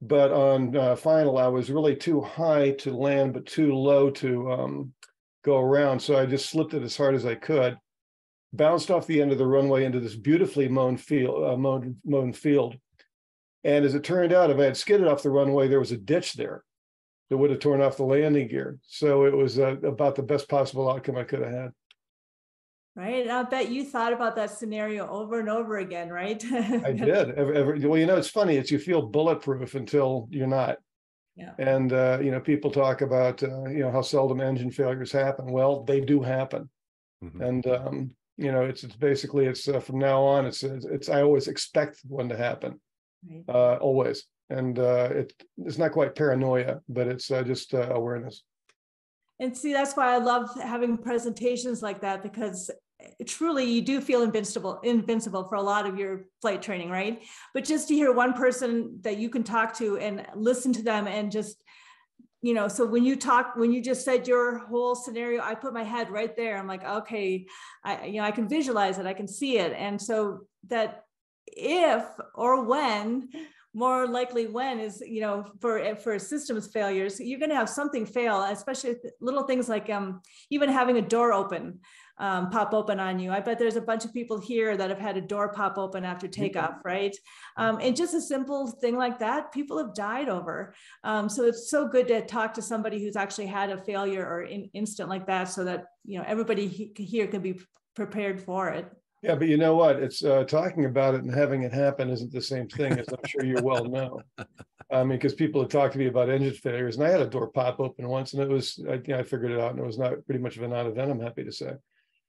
But on final, I was really too high to land, but too low to go around. So I just slipped it as hard as I could, bounced off the end of the runway into this beautifully mown field. And as it turned out, if I had skidded off the runway, there was a ditch there that would have torn off the landing gear. So it was about the best possible outcome I could have had. Right. I bet you thought about that scenario over and over again, right? I did. Well, it's funny. You feel bulletproof until you're not. Yeah. And, people talk about, how seldom engine failures happen. Well, they do happen. Mm-hmm. And, it's basically from now on, I always expect one to happen. Right. Always. And it's not quite paranoia, but it's just awareness. And see, that's why I love having presentations like that, because truly you do feel invincible for a lot of your flight training, right? But just to hear one person that you can talk to and listen to them, and just, so when you just said your whole scenario, I put my head right there. I'm like, okay, I can visualize it, I can see it. And so that if or when, more likely when is, for systems failures, you're going to have something fail, especially little things like even having a door pop open on you. I bet there's a bunch of people here that have had a door pop open after takeoff, right? And just a simple thing like that, people have died over. So it's so good to talk to somebody who's actually had a failure or an incident like that, so that, everybody here can be prepared for it. Yeah, but you know what? It's talking about it and having it happen isn't the same thing, as I'm sure you well know. Because people have talked to me about engine failures, and I had a door pop open once, and it was, I figured it out, and it was not pretty much of a non-event, I'm happy to say.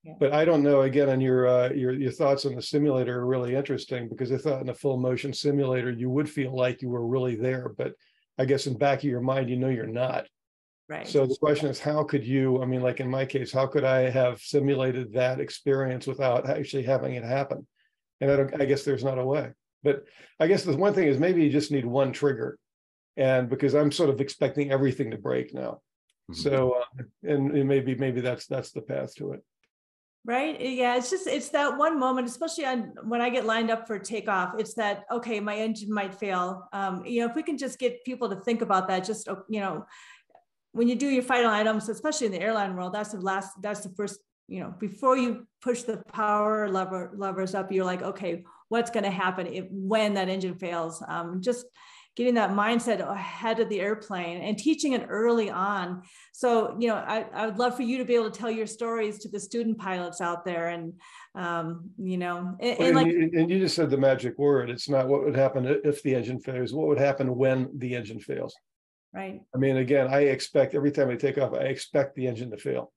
Yeah. But I don't know. Again, on your thoughts on the simulator are really interesting, because I thought in a full motion simulator you would feel like you were really there, but I guess in the back of your mind you're not. Right. So the question is, how could you, like in my case, how could I have simulated that experience without actually having it happen? And I guess there's not a way. But I guess the one thing is, maybe you just need one trigger, and because I'm sort of expecting everything to break now. Mm-hmm. So and maybe that's the path to it. Right. Yeah. It's that one moment, especially when I get lined up for takeoff, it's that, okay, my engine might fail. If we can just get people to think about that, just, when you do your final items, especially in the airline world, that's the first, before you push the power levers up, you're like, okay, what's going to happen when that engine fails? Just getting that mindset ahead of the airplane and teaching it early on. So, I would love for you to be able to tell your stories to the student pilots out there. And, and you just said the magic word. It's not what would happen if the engine fails, what would happen when the engine fails. Right. Again, I expect every time I take off, I expect the engine to fail.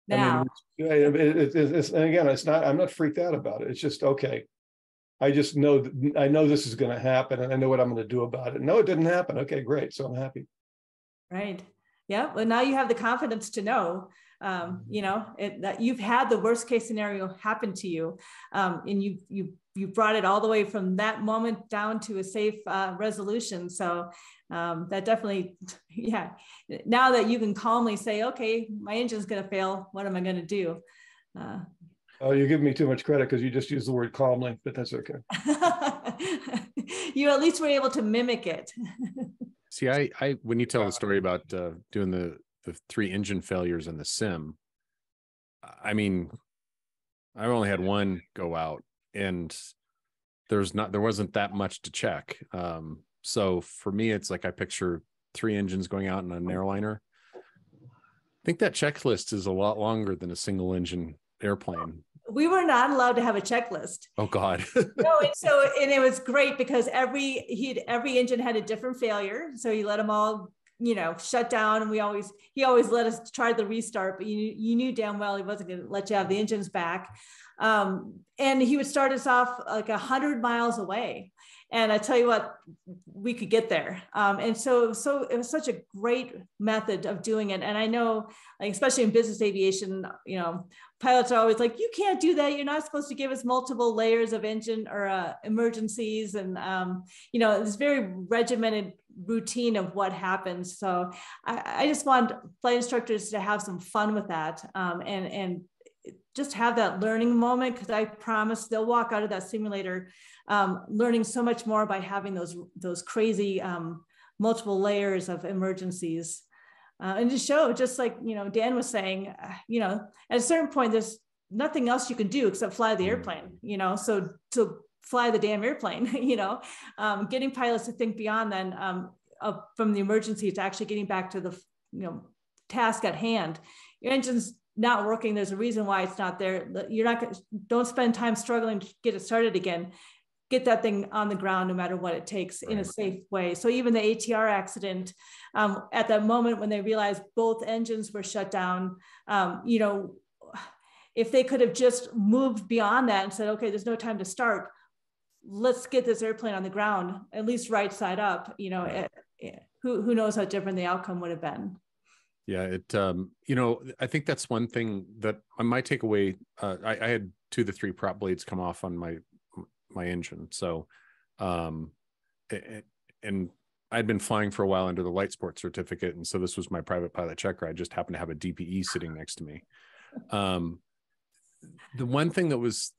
Now, I'm not freaked out about it. It's just, okay, I just know, I know this is going to happen, and I know what I'm going to do about it. No, it didn't happen. Okay, great. So I'm happy. Right. Yeah. Well, now you have the confidence to know, that you've had the worst case scenario happen to you. And you brought it all the way from that moment down to a safe resolution. So that definitely, yeah. Now that you can calmly say, okay, my engine's going to fail. What am I going to do? You're giving me too much credit, because you just used the word calmly, but that's okay. You at least were able to mimic it. See, I when you tell the story about doing the the 3 engine failures in the sim, I mean, I only had one go out, and there wasn't that much to check. So for me, it's like I picture 3 engines going out in an airliner. I think that checklist is a lot longer than a single engine airplane. We were not allowed to have a checklist. Oh God. No, and it was great because every engine had a different failure. So he let them all, shut down. And he always let us try the restart, but you knew damn well he wasn't going to let you have the engines back. And he would start us off like 100 miles away. And I tell you what, we could get there. And so it was such a great method of doing it. And I know, like, especially in business aviation, pilots are always like, you can't do that. You're not supposed to give us multiple layers of engine or emergencies. And, this very regimented routine of what happens. So I just want flight instructors to have some fun with that, and just have that learning moment, because I promise they'll walk out of that simulator learning so much more by having those crazy multiple layers of emergencies. And to show, just like, Dan was saying, at a certain point, there's nothing else you can do except fly the airplane, so to fly the damn airplane, getting pilots to think beyond then, from the emergency to actually getting back to the, task at hand. Your engine's not working. There's a reason why it's not there. Don't spend time struggling to get it started again. Get that thing on the ground no matter what it takes, in a safe way. So even the ATR accident, at that moment when they realized both engines were shut down, if they could have just moved beyond that and said, okay, there's no time to start, let's get this airplane on the ground, at least right side up, who knows how different the outcome would have been. Yeah, I think that's one thing that my takeaway, I had 2 to 3 prop blades come off on my engine. So, and I'd been flying for a while under the light sports certificate. And so this was my private pilot checker. I just happened to have a DPE sitting next to me. The one thing that was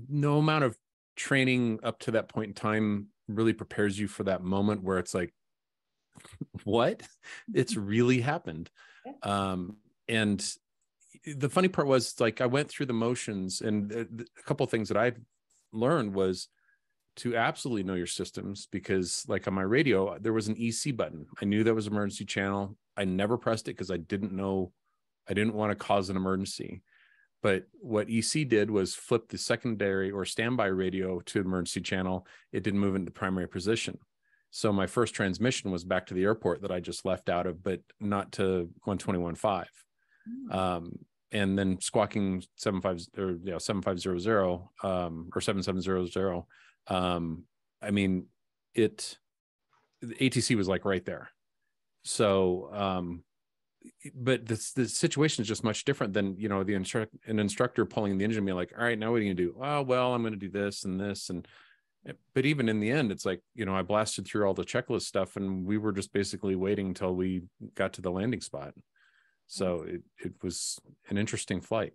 no amount of training up to that point in time really prepares you for that moment where it's like, what? It's really happened. And the funny part was, like, I went through the motions, and a couple of things that I learned was to absolutely know your systems, because, like, on my radio, there was an EC button. I knew that was emergency channel. I never pressed it because I didn't want to cause an emergency. But what EC did was flip the secondary or standby radio to emergency channel. It didn't move into primary position. So my first transmission was back to the airport that I just left out of, but not to 121.5. And then squawking 7500 or 7700. I mean, the ATC was like right there. So, but the situation is just much different than, an instructor pulling the engine, being like, all right, now what are you gonna do? Oh, well, I'm going to do this and this. But even in the end, it's like, I blasted through all the checklist stuff, and we were just basically waiting until we got to the landing spot. So it was an interesting flight.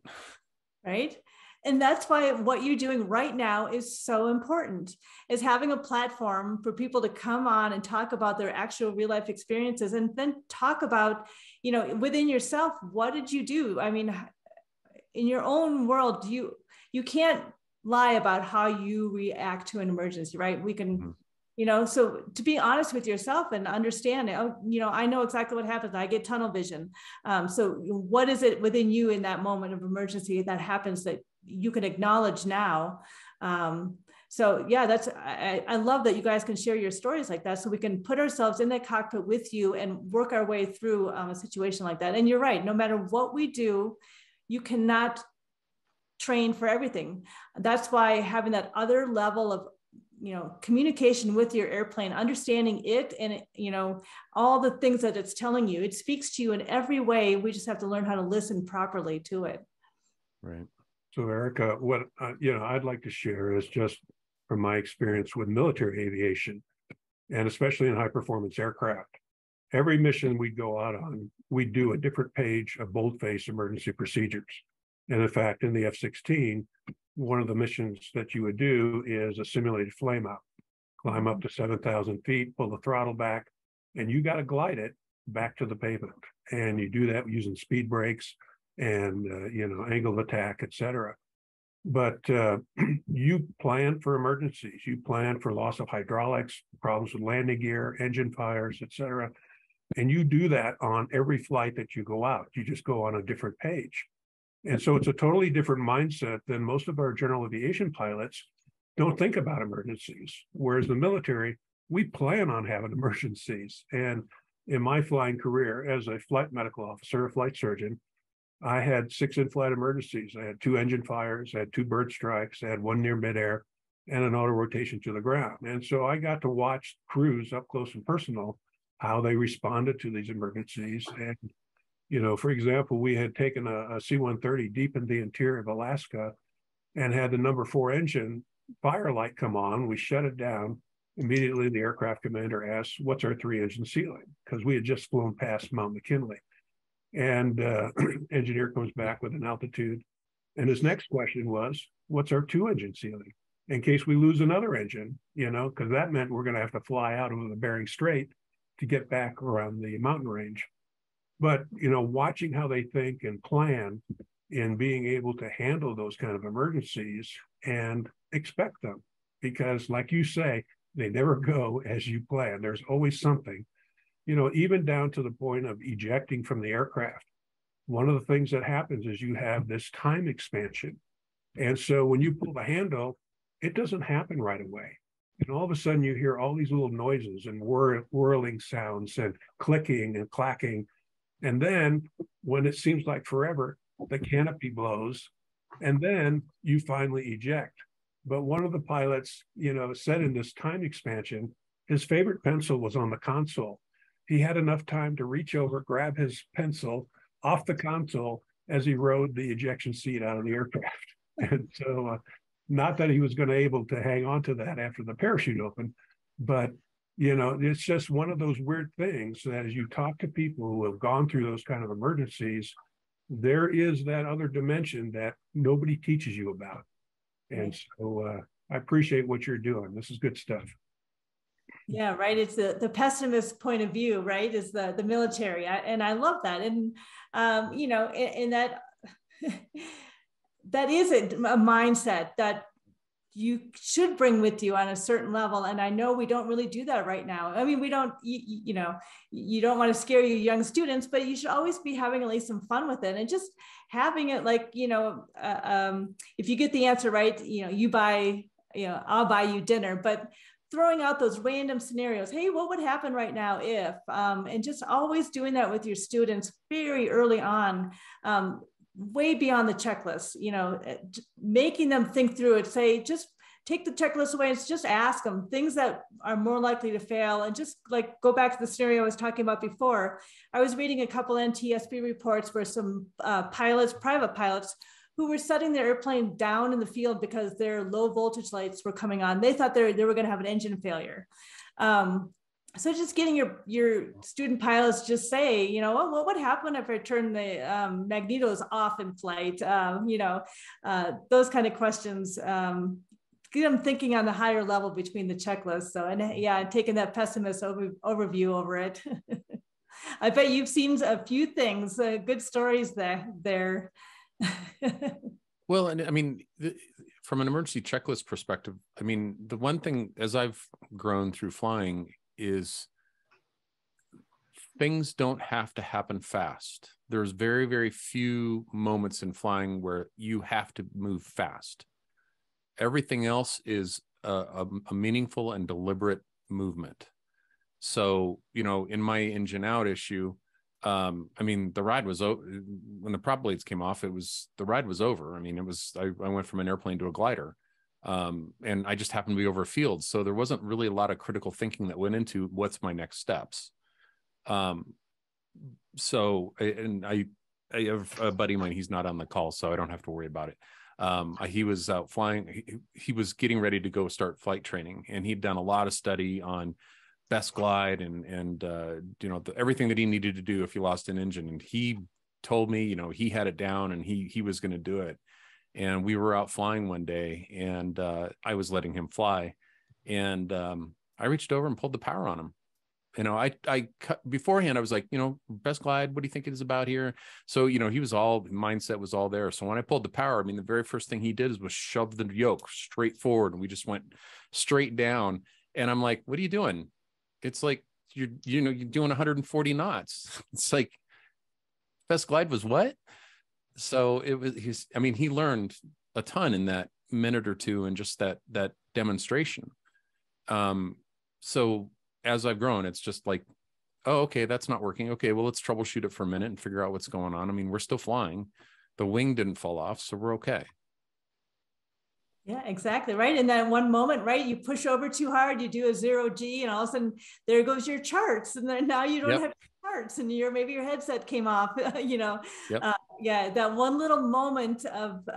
Right. And that's why what you're doing right now is so important, is having a platform for people to come on and talk about their actual real life experiences, and then talk about, within yourself, what did you do? I mean, in your own world, you can't lie about how you react to an emergency, right? We can, so to be honest with yourself and understand, I know exactly what happens. I get tunnel vision. So what is it within you in that moment of emergency that happens that you can acknowledge now? So yeah, I love that you guys can share your stories like that, so we can put ourselves in that cockpit with you and work our way through a situation like that. And you're right, no matter what we do, you cannot train for everything. That's why having that other level of communication with your airplane, understanding it, and all the things that it's telling you, it speaks to you in every way. We just have to learn how to listen properly to it. Right. So Erika, what I'd like to share is just from my experience with military aviation, and especially in high performance aircraft. Every mission we go out on, we do a different page of boldface emergency procedures. And in fact, in the F-16, one of the missions that you would do is a simulated flame out. Climb up to 7,000 feet, pull the throttle back, and you got to glide it back to the pavement. And you do that using speed brakes and, angle of attack, et cetera. But you plan for emergencies. You plan for loss of hydraulics, problems with landing gear, engine fires, et cetera. And you do that on every flight that you go out. You just go on a different page. And so it's a totally different mindset than most of our general aviation pilots don't think about emergencies. Whereas the military, we plan on having emergencies. And in my flying career as a flight medical officer, a flight surgeon, I had 6 in-flight emergencies. I had 2 engine fires, I had 2 bird strikes, I had 1 near midair, and an auto rotation to the ground. And so I got to watch crews up close and personal, how they responded to these emergencies. And, for example, we had taken a C-130 deep in the interior of Alaska and had the number 4 engine fire light come on. We shut it down. Immediately, the aircraft commander asked, "What's our 3-engine ceiling?" Because we had just flown past Mount McKinley. And engineer comes back with an altitude. And his next question was, "What's our 2-engine ceiling? In case we lose another engine," because that meant we're going to have to fly out over the Bering Strait to get back around the mountain range. But, watching how they think and plan in being able to handle those kind of emergencies and expect them, because like you say, they never go as you plan. There's always something, even down to the point of ejecting from the aircraft. One of the things that happens is you have this time expansion. And so when you pull the handle, it doesn't happen right away. And all of a sudden you hear all these little noises and whirling sounds and clicking and clacking. And then when it seems like forever, the canopy blows, and then you finally eject. But one of the pilots, said in this time expansion, his favorite pencil was on the console. He had enough time to reach over, grab his pencil off the console as he rode the ejection seat out of the aircraft. And so, not that he was going to be able to hang on to that after the parachute opened, but, it's just one of those weird things that as you talk to people who have gone through those kind of emergencies, there is that other dimension that nobody teaches you about. And so I appreciate what you're doing. This is good stuff. Yeah, right. It's the pessimist point of view, right? Is the military. And I love that. And, in that, that is a mindset that you should bring with you on a certain level. And I know we don't really do that right now. I mean, we don't, you don't want to scare your young students, but you should always be having at least some fun with it and just having it like, if you get the answer right, you buy, I'll buy you dinner, but throwing out those random scenarios. Hey, what would happen right now if, and just always doing that with your students very early on, way beyond the checklist, making them think through it, say, just take the checklist away and just ask them things that are more likely to fail. And just like go back to the scenario I was talking about before. I was reading a couple NTSB reports where some private pilots who were setting their airplane down in the field because their low voltage lights were coming on. They thought they were going to have an engine failure. So just getting your student pilots just say, what would happen if I turn the magnetos off in flight? Those kind of questions, get them thinking on the higher level between the checklists. So, and yeah, taking that pessimist overview over it. I bet you've seen a few things, good stories there. Well, and I mean, from an emergency checklist perspective, I mean, the one thing as I've grown through flying is things don't have to happen fast. There's very, very few moments in flying where you have to move fast. Everything else is a meaningful and deliberate movement. So, in my engine out issue, I mean, the ride was over when the prop blades came off. The ride was over. I mean, I went from an airplane to a glider. And I just happened to be over a field. So there wasn't really a lot of critical thinking that went into what's my next steps. So, and I have a buddy of mine, he's not on the call, so I don't have to worry about it. He was out flying. He was getting ready to go start flight training, and he'd done a lot of study on best glide and everything that he needed to do if he lost an engine. And he told me, he had it down and he was going to do it. And we were out flying one day, and I was letting him fly. And I reached over and pulled the power on him. you know, I beforehand, I was like, you know, best glide, what do you think it is about here? So, you know, he was all, mindset was all there. So when I pulled the power, I mean, the very first thing he did was shove the yoke straight forward, and we just went straight down. And I'm like, what are you doing? It's like, you're doing 140 knots. It's like, best glide was what? So it was, he learned a ton in that minute or two, and just that demonstration. So as I've grown, it's just like, oh, okay, that's not working. Okay, well, let's troubleshoot it for a minute and figure out what's going on. I mean, we're still flying. The wing didn't fall off, so we're okay. Yeah, exactly. Right. In that one moment, right, you push over too hard, you do a 0G, and all of a sudden there goes your charts. And then now you don't have charts, and maybe your headset came off, you know. Yep. Yeah, that one little moment of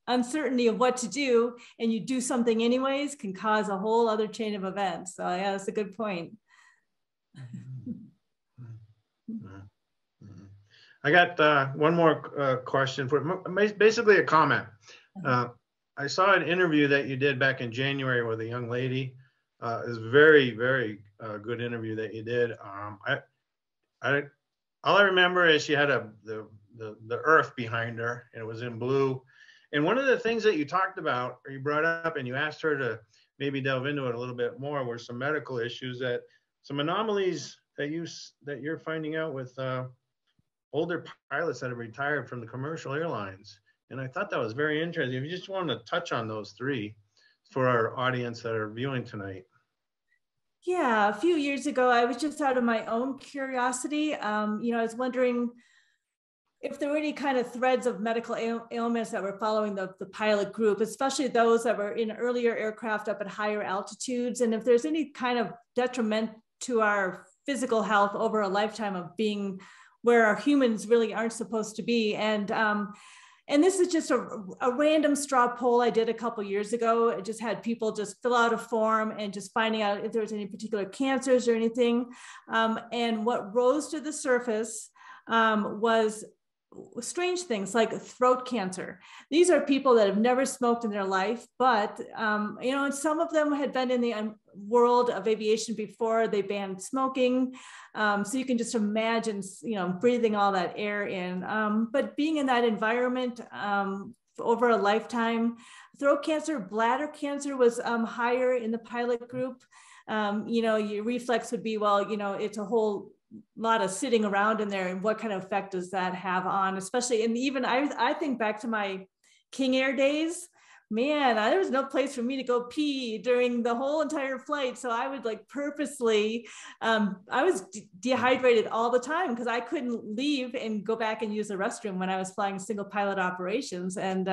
uncertainty of what to do, and you do something anyways, can cause a whole other chain of events. So yeah, that's a good point. I got one more question for basically a comment. I saw an interview that you did back in January with a young lady. It was very, very good interview that you did. All I remember is she had the earth behind her, and it was in blue. And one of the things that you talked about, or you brought up, and you asked her to maybe delve into it a little bit more, were some medical issues, some anomalies that you're finding out with older pilots that have retired from the commercial airlines. And I thought that was very interesting. If you just wanted to touch on those three for our audience that are viewing tonight. Yeah, a few years ago, I was just out of my own curiosity. I was wondering if there were any kind of threads of medical ailments that were following the pilot group, especially those that were in earlier aircraft up at higher altitudes, and if there's any kind of detriment to our physical health over a lifetime of being where our humans really aren't supposed to be. And this is just a random straw poll I did a couple years ago. I just had people just fill out a form and just finding out if there was any particular cancers or anything. And what rose to the surface was strange things like throat cancer. These are people that have never smoked in their life, but and some of them had been in the world of aviation before they banned smoking. So you can just imagine, breathing all that air in. But being in that environment over a lifetime, throat cancer, bladder cancer was higher in the pilot group. Your reflex would be, well, it's a whole lot of sitting around in there, and what kind of effect does that have on, especially, and even I think back to my King Air days, man, there was no place for me to go pee during the whole entire flight. So I would purposely, I was dehydrated all the time because I couldn't leave and go back and use the restroom when I was flying single pilot operations. And,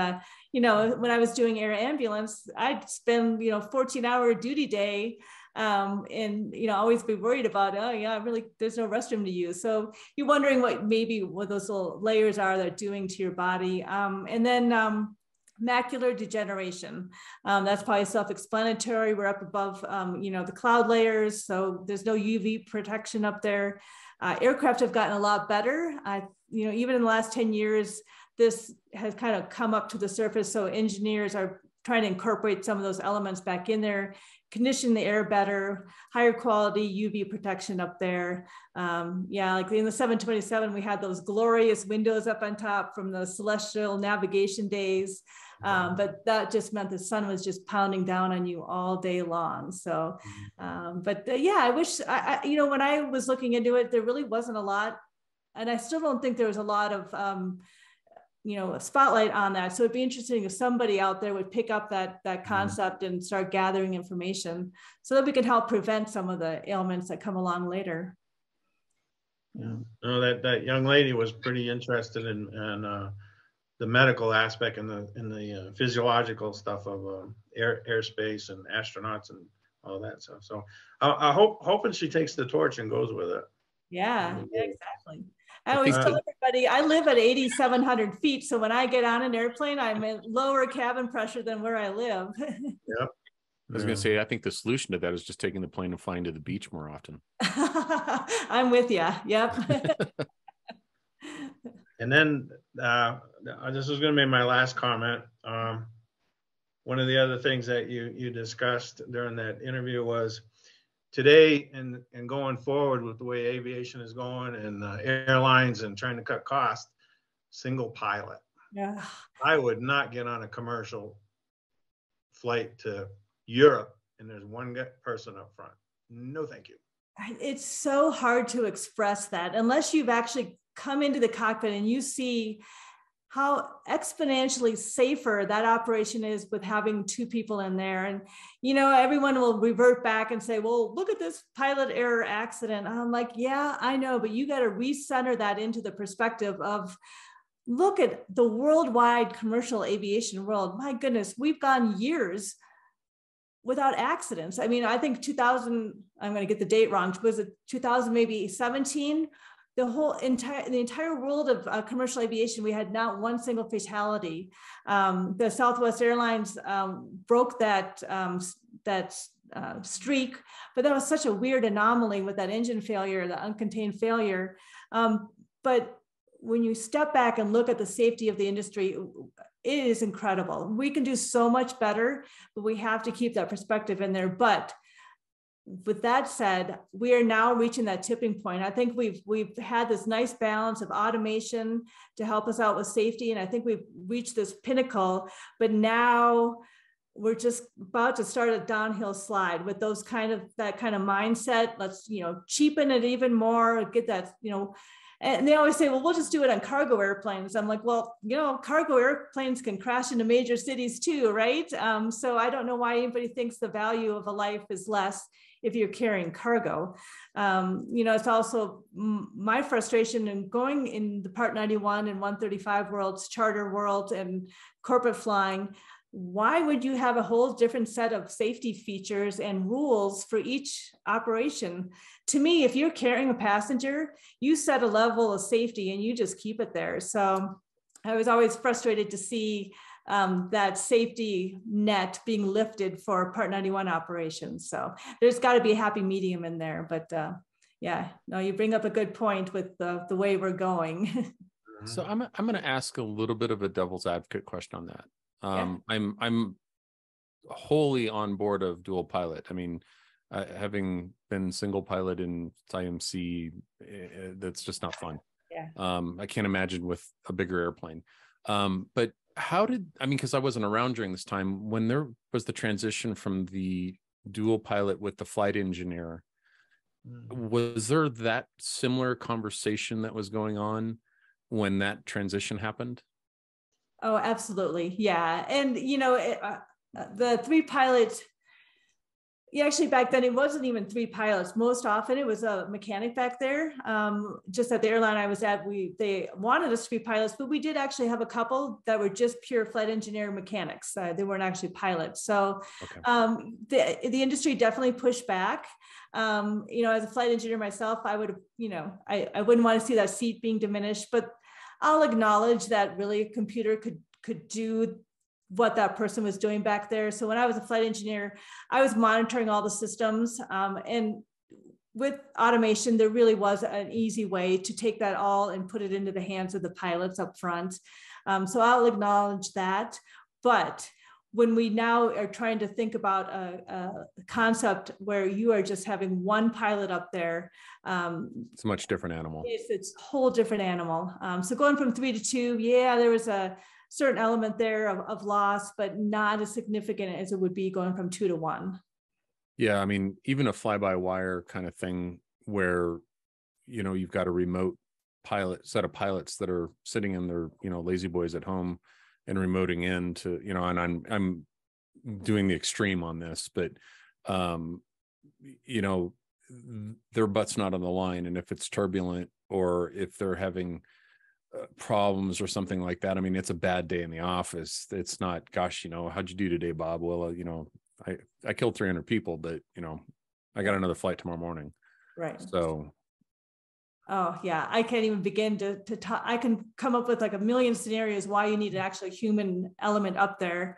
when I was doing air ambulance, I'd spend, 14-hour duty day and always be worried about, oh yeah, really, there's no restroom to use. So you're wondering what those little layers are that are doing to your body. And then macular degeneration. That's probably self-explanatory. We're up above, the cloud layers, so there's no UV protection up there. Aircraft have gotten a lot better. Even in the last 10 years, this has kind of come up to the surface. So engineers are trying to incorporate some of those elements back in there, condition the air better, higher quality UV protection up there. Like in the 727, we had those glorious windows up on top from the celestial navigation days. But that just meant the sun was just pounding down on you all day long. So, I wish, when I was looking into it, there really wasn't a lot. And I still don't think there was a lot of, a spotlight on that. So it'd be interesting if somebody out there would pick up that concept and start gathering information so that we can help prevent some of the ailments that come along later. Yeah, that young lady was pretty interested in the medical aspect and the physiological stuff of airspace and astronauts and all that stuff. So I hoping she takes the torch and goes with it. Yeah, exactly. I always tell everybody I live at 8,700 feet. So when I get on an airplane, I'm at lower cabin pressure than where I live. Yep. I was going to say, I think the solution to that is just taking the plane and flying to the beach more often. I'm with you. Yep. And then this is going to be my last comment. One of the other things that you discussed during that interview was today and going forward with the way aviation is going and airlines and trying to cut costs, single pilot. Yeah. I would not get on a commercial flight to Europe and there's one person up front. No, thank you. It's so hard to express that unless you've actually come into the cockpit and you see how exponentially safer that operation is with having two people in there. And, you know, everyone will revert back and say, well, look at this pilot error accident. And I'm like, yeah, I know, but you got to recenter that into the perspective of, look at the worldwide commercial aviation world. My goodness, we've gone years without accidents. I mean, I think 2000, I'm going to get the date wrong, was it 2000, maybe 17? The entire world of commercial aviation, we had not one single fatality. The Southwest Airlines broke that streak, but that was such a weird anomaly with that engine failure, the uncontained failure. But when you step back and look at the safety of the industry, it is incredible. We can do so much better, but we have to keep that perspective in there. But with that said, we are now reaching that tipping point. I think we've had this nice balance of automation to help us out with safety. And I think we've reached this pinnacle, but now we're just about to start a downhill slide with that kind of mindset. Let's, cheapen it even more, get that, and they always say, well, we'll just do it on cargo airplanes. I'm like, well, cargo airplanes can crash into major cities too, right? So I don't know why anybody thinks the value of a life is less if you're carrying cargo. It's also my frustration in going in the Part 91 and 135 worlds, charter world and corporate flying. Why would you have a whole different set of safety features and rules for each operation? To me, if you're carrying a passenger, you set a level of safety and you just keep it there. So I was always frustrated to see that safety net being lifted for Part 91 operations. So there's got to be a happy medium in there. But you bring up a good point with the way we're going. So I'm going to ask a little bit of a devil's advocate question on that. I'm wholly on board of dual pilot. I mean, having been single pilot in IMC, that's just not fun. Yeah. I can't imagine with a bigger airplane. But because I wasn't around during this time when there was the transition from the dual pilot with the flight engineer. Was there that similar conversation that was going on when that transition happened? Oh, absolutely. Yeah. And, the three pilots, actually back then, it wasn't even three pilots. Most often it was a mechanic back there. Just at the airline I was at, they wanted us to be pilots, but we did actually have a couple that were just pure flight engineer mechanics. They weren't actually pilots. So the industry definitely pushed back. As a flight engineer myself, I would have, I wouldn't want to see that seat being diminished, but I'll acknowledge that really a computer could do what that person was doing back there. So when I was a flight engineer, I was monitoring all the systems. And with automation, there really was an easy way to take that all and put it into the hands of the pilots up front. So I'll acknowledge that. But when we now are trying to think about a concept where you are just having one pilot up there. It's a much different animal. It's a whole different animal. So going from 3 to 2, there was a certain element there of loss, but not as significant as it would be going from 2 to 1. Yeah, I mean, even a fly-by-wire kind of thing where, you've got a remote set of pilots that are sitting in their, lazy boys at home and remoting in to, and I'm doing the extreme on this, but, their butt's not on the line. And if it's turbulent or if they're having problems or something like that, I mean, it's a bad day in the office. It's not, gosh, how'd you do today, Bob? Well, I killed 300 people, but, I got another flight tomorrow morning. Right. So. Oh yeah, I can't even begin to talk. I can come up with like a million scenarios why you need an actual human element up there.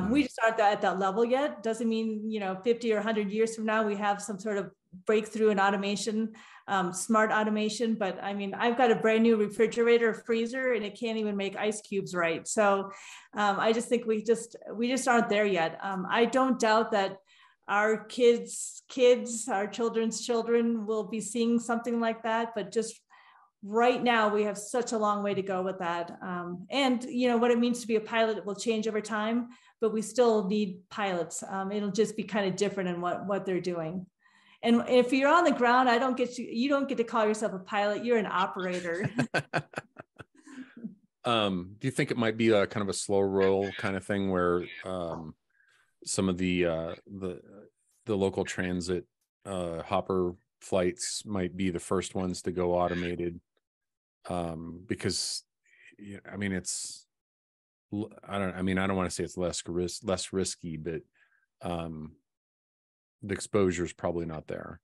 We just aren't at that level yet. Doesn't mean 50 or 100 years from now we have some sort of breakthrough in automation, smart automation. But I mean, I've got a brand new refrigerator, freezer, and it can't even make ice cubes right. So I just think we just aren't there yet. I don't doubt that our kids, our children's children will be seeing something like that. But just right now, we have such a long way to go with that. And what it means to be a pilot will change over time, but we still need pilots. It'll just be kind of different in what they're doing. And if you're on the ground, you don't get to call yourself a pilot. You're an operator. Do you think it might be a kind of a slow roll kind of thing where some of the local transit hopper flights might be the first ones to go automated? Because I mean, I don't want to say it's less risky, but the exposure is probably not there.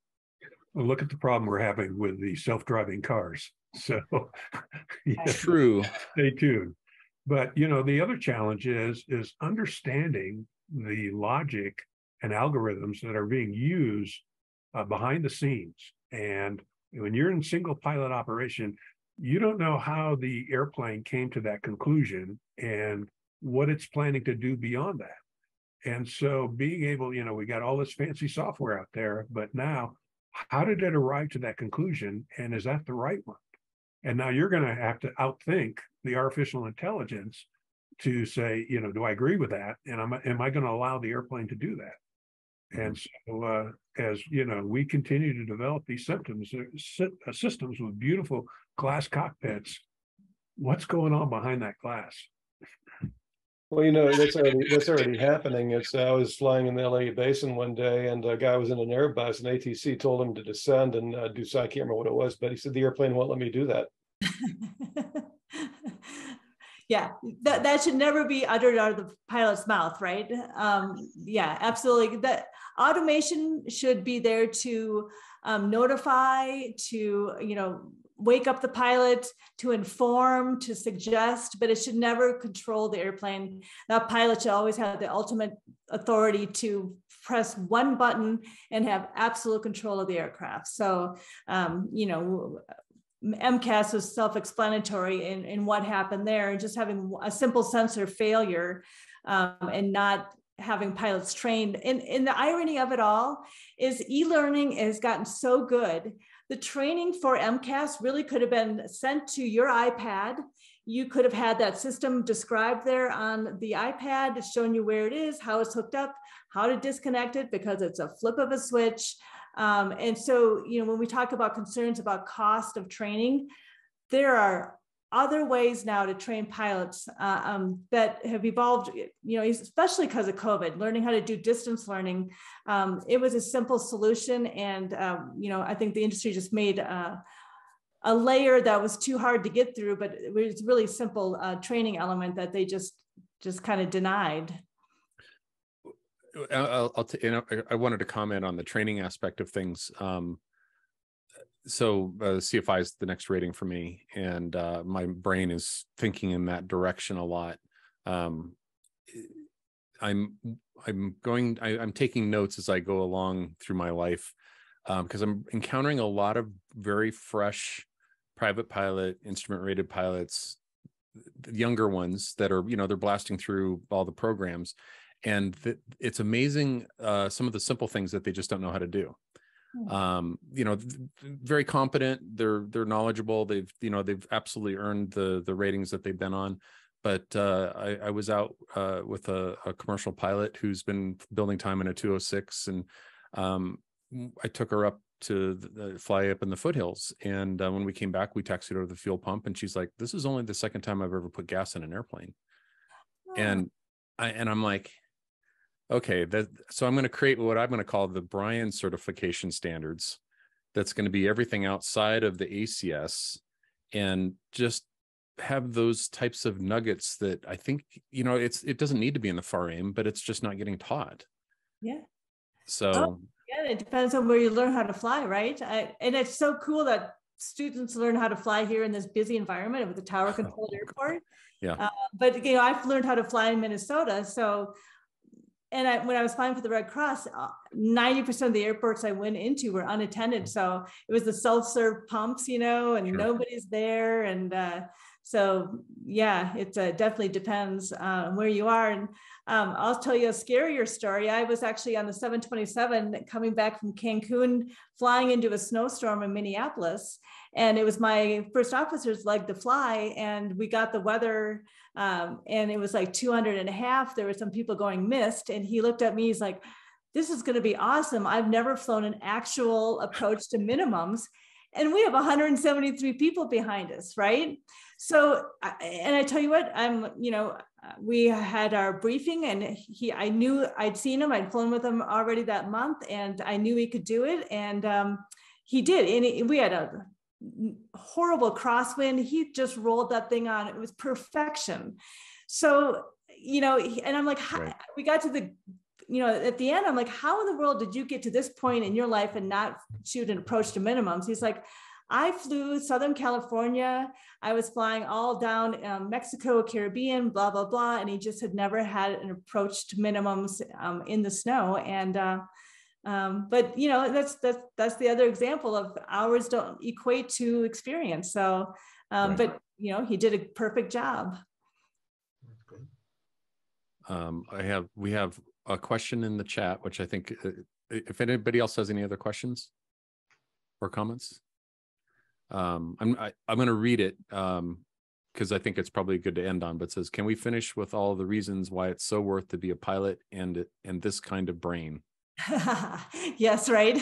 Well, look at the problem we're having with the self-driving cars. So True. Stay tuned. But the other challenge is understanding the logic and algorithms that are being used behind the scenes. And when you're in single pilot operation, you don't know how the airplane came to that conclusion and what it's planning to do beyond that. And so being able, we got all this fancy software out there, but now how did it arrive to that conclusion? And is that the right one? And now you're going to have to outthink the artificial intelligence to say, do I agree with that? And am I going to allow the airplane to do that? And so as we continue to develop these systems with beautiful glass cockpits, what's going on behind that glass? Well, that's already happening. I was flying in the LA Basin one day, and a guy was in an Airbus, and ATC told him to descend and do so. I can't remember what it was, but he said the airplane won't let me do that. Yeah, that should never be uttered out of the pilot's mouth, right? Yeah, absolutely. That automation should be there to notify, to wake up the pilot, to inform, to suggest, but it should never control the airplane. That pilot should always have the ultimate authority to press one button and have absolute control of the aircraft. So, MCAS was self-explanatory in what happened there, and just having a simple sensor failure and not having pilots trained. And the irony of it all is e-learning has gotten so good. The training for MCAS really could have been sent to your iPad. You could have had that system described there on the iPad, showing you where it is, how it's hooked up, how to disconnect it, because it's a flip of a switch. And so, when we talk about concerns about cost of training, there are other ways now to train pilots that have evolved, especially because of COVID, learning how to do distance learning. It was a simple solution. And, I think the industry just made a layer that was too hard to get through, but it was really simple training element that they just kind of denied. I wanted to comment on the training aspect of things. So CFI is the next rating for me, and my brain is thinking in that direction a lot. I'm taking notes as I go along through my life, because I'm encountering a lot of very fresh private pilot, instrument rated pilots, the younger ones that are, they're blasting through all the programs. And it's amazing some of the simple things that they just don't know how to do. Very competent. They're knowledgeable. They've absolutely earned the ratings that they've been on. But I was out with a commercial pilot who's been building time in a 206, and I took her up to fly up in the foothills. And when we came back, we taxied over the fuel pump, and she's like, "This is only the second time I've ever put gas in an airplane." And I'm like, okay, so I'm going to create what I'm going to call the Brian certification standards. That's going to be everything outside of the ACS, and just have those types of nuggets that I think, it doesn't need to be in the FAR aim, but it's just not getting taught. Yeah. So yeah, it depends on where you learn how to fly, right? And it's so cool that students learn how to fly here in this busy environment with the tower controlled airport. Yeah. But I've learned how to fly in Minnesota. So, and when I was flying for the Red Cross, 90% of the airports I went into were unattended. So it was the self-serve pumps, and Sure. nobody's there. And So yeah, it definitely depends where you are. And I'll tell you a scarier story. I was actually on the 727 coming back from Cancun, flying into a snowstorm in Minneapolis. And it was my first officer's leg to fly. And we got the weather and it was like 200.5. There were some people going missed. And he looked at me, he's like, this is going to be awesome. I've never flown an actual approach to minimums. And we have 173 people behind us, right? So, and I tell you what, we had our briefing and I knew I'd seen him, I'd flown with him already that month and I knew he could do it. And he did. And we had a horrible crosswind. He just rolled that thing on. It was perfection. So, and I'm like, right. We got to the, at the end, I'm like, how in the world did you get to this point in your life and not shoot an approach to minimums? He's like, I flew Southern California. I was flying all down Mexico, Caribbean, blah, blah, blah. And he just had never had an approach to minimums in the snow. And, but that's the other example of hours don't equate to experience. So, right. But, he did a perfect job. We have a question in the chat, which I think if anybody else has any other questions or comments, I'm going to read it because I think it's probably good to end on, but it says, can we finish with all the reasons why it's so worth to be a pilot and this kind of brain? Yes, right.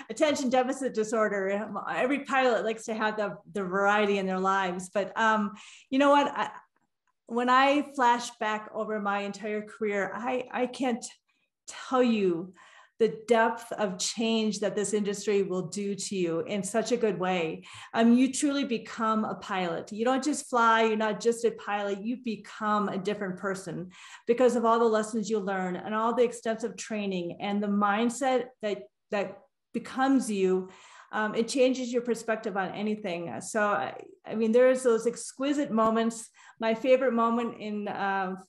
Attention deficit disorder. Every pilot likes to have the variety in their lives, but you know what? When I flash back over my entire career, I can't tell you the depth of change that this industry will do to you in such a good way. You truly become a pilot. You don't just fly, you're not just a pilot, you become a different person because of all the lessons you learn and all the extensive training and the mindset that becomes you. It changes your perspective on anything. So, I mean, there's those exquisite moments. My favorite moment in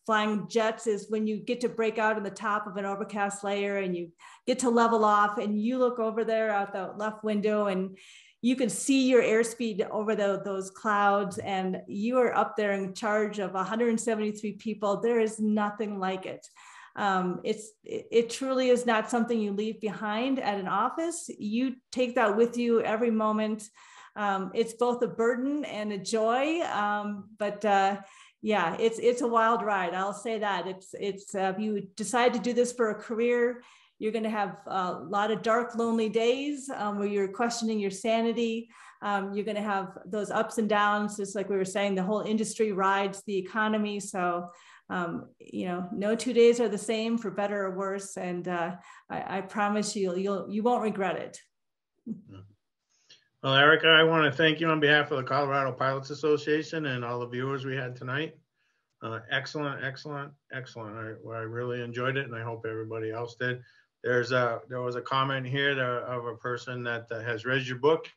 flying jets is when you get to break out on the top of an overcast layer and you get to level off and you look over there out the left window and you can see your airspeed over those clouds and you are up there in charge of 173 people. There is nothing like it. It truly is not something you leave behind at an office. You take that with you every moment. It's both a burden and a joy, but yeah, it's a wild ride. I'll say that. It's if you decide to do this for a career, you're going to have a lot of dark, lonely days where you're questioning your sanity. You're going to have those ups and downs, just like we were saying. The whole industry rides the economy, so. No 2 days are the same for better or worse. And I promise you won't regret it. Well, Erika, I want to thank you on behalf of the Colorado Pilots Association and all the viewers we had tonight. Excellent, excellent, excellent. I really enjoyed it and I hope everybody else did. There was a comment here of a person that has read your book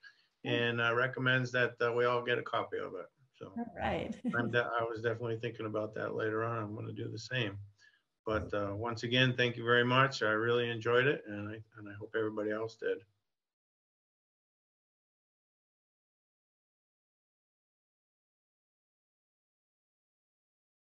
and recommends that we all get a copy of it. So all right. I was definitely thinking about that later on. I'm going to do the same. But once again, thank you very much. I really enjoyed it, and I hope everybody else did.